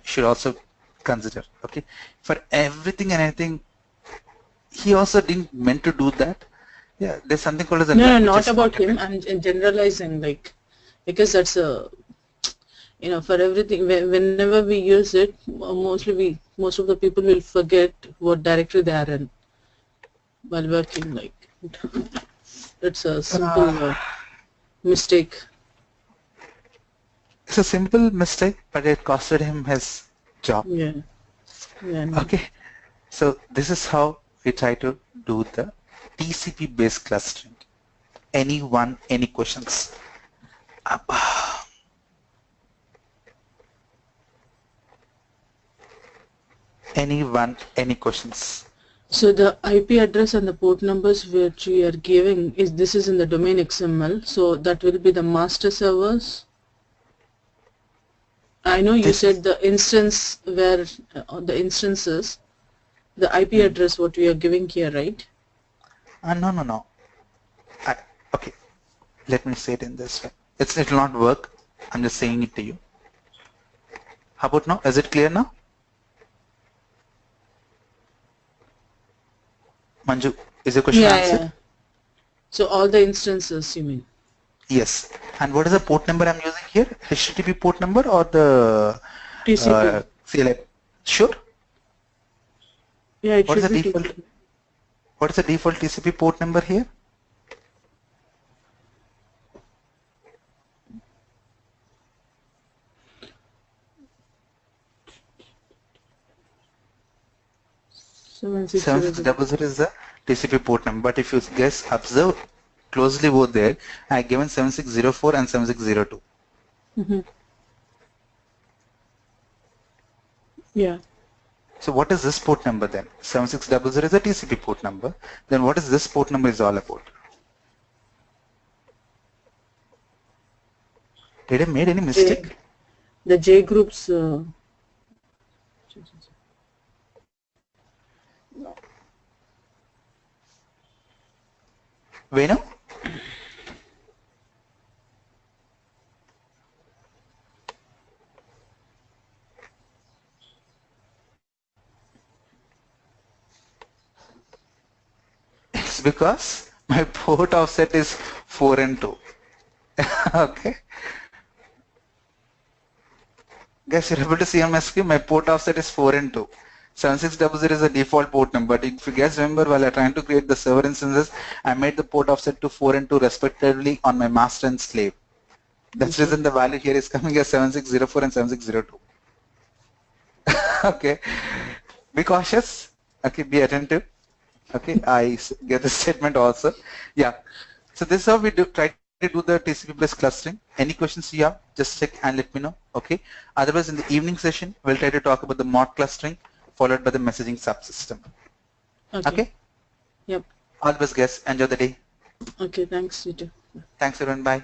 should also consider. Okay, for everything and anything, he also didn't meant to do that. Yeah, there's something called as a no, not about him. I'm generalizing, like, because that's a, you know, for everything. Whenever we use it, most of the people will forget what directory they are in while working. Like, it's a simple mistake. It's a simple mistake, but it costed him his job. Yeah. No. Okay, so this is how we try to do the TCP based clustering. Anyone, any questions? Anyone, any questions? So the IP address and the port numbers which we are giving this is in the domain XML. So that will be the master servers. I know you said the instance where the instances, the IP address what we are giving here, right? No. Okay, let me say it in this way. It will not work. I'm just saying it to you. How about now? Is it clear now? Manju, is your question answered? Yeah. So all the instances, you mean? Yes. And what is the port number I'm using here? HTTP port number or the TCP? CLI? Sure. Yeah, it What is should the be default? TCP. What is the default TCP port number here? Seven six 7600 is the TCP port number. But if you guys observe closely over there, I given 7604 and 7602. Yeah. So what is this port number then? 7600 is a TCP port number. Then what is this port number is all about? Did I made any mistake? The J groups. Venu? It's because my port offset is 4 and 2. Okay. Guys, you're able to see on my screen, my port offset is 4 and 2. 7600 is the default port number. But if you guys remember, while I'm trying to create the server instances, I made the port offset to 4 and 2 respectively on my master and slave. That's the reason the value here is coming as 7604 and 7602. Okay. Be cautious. Okay, be attentive. Okay, I get the statement also. Yeah. So this is how we try to do the TCP plus clustering. Any questions you have, just check and let me know. Okay. Otherwise, in the evening session, we'll try to talk about the mod clustering followed by the messaging subsystem. Okay? Yep. All the best, guys. Enjoy the day. Okay, thanks. You too. Thanks, everyone. Bye.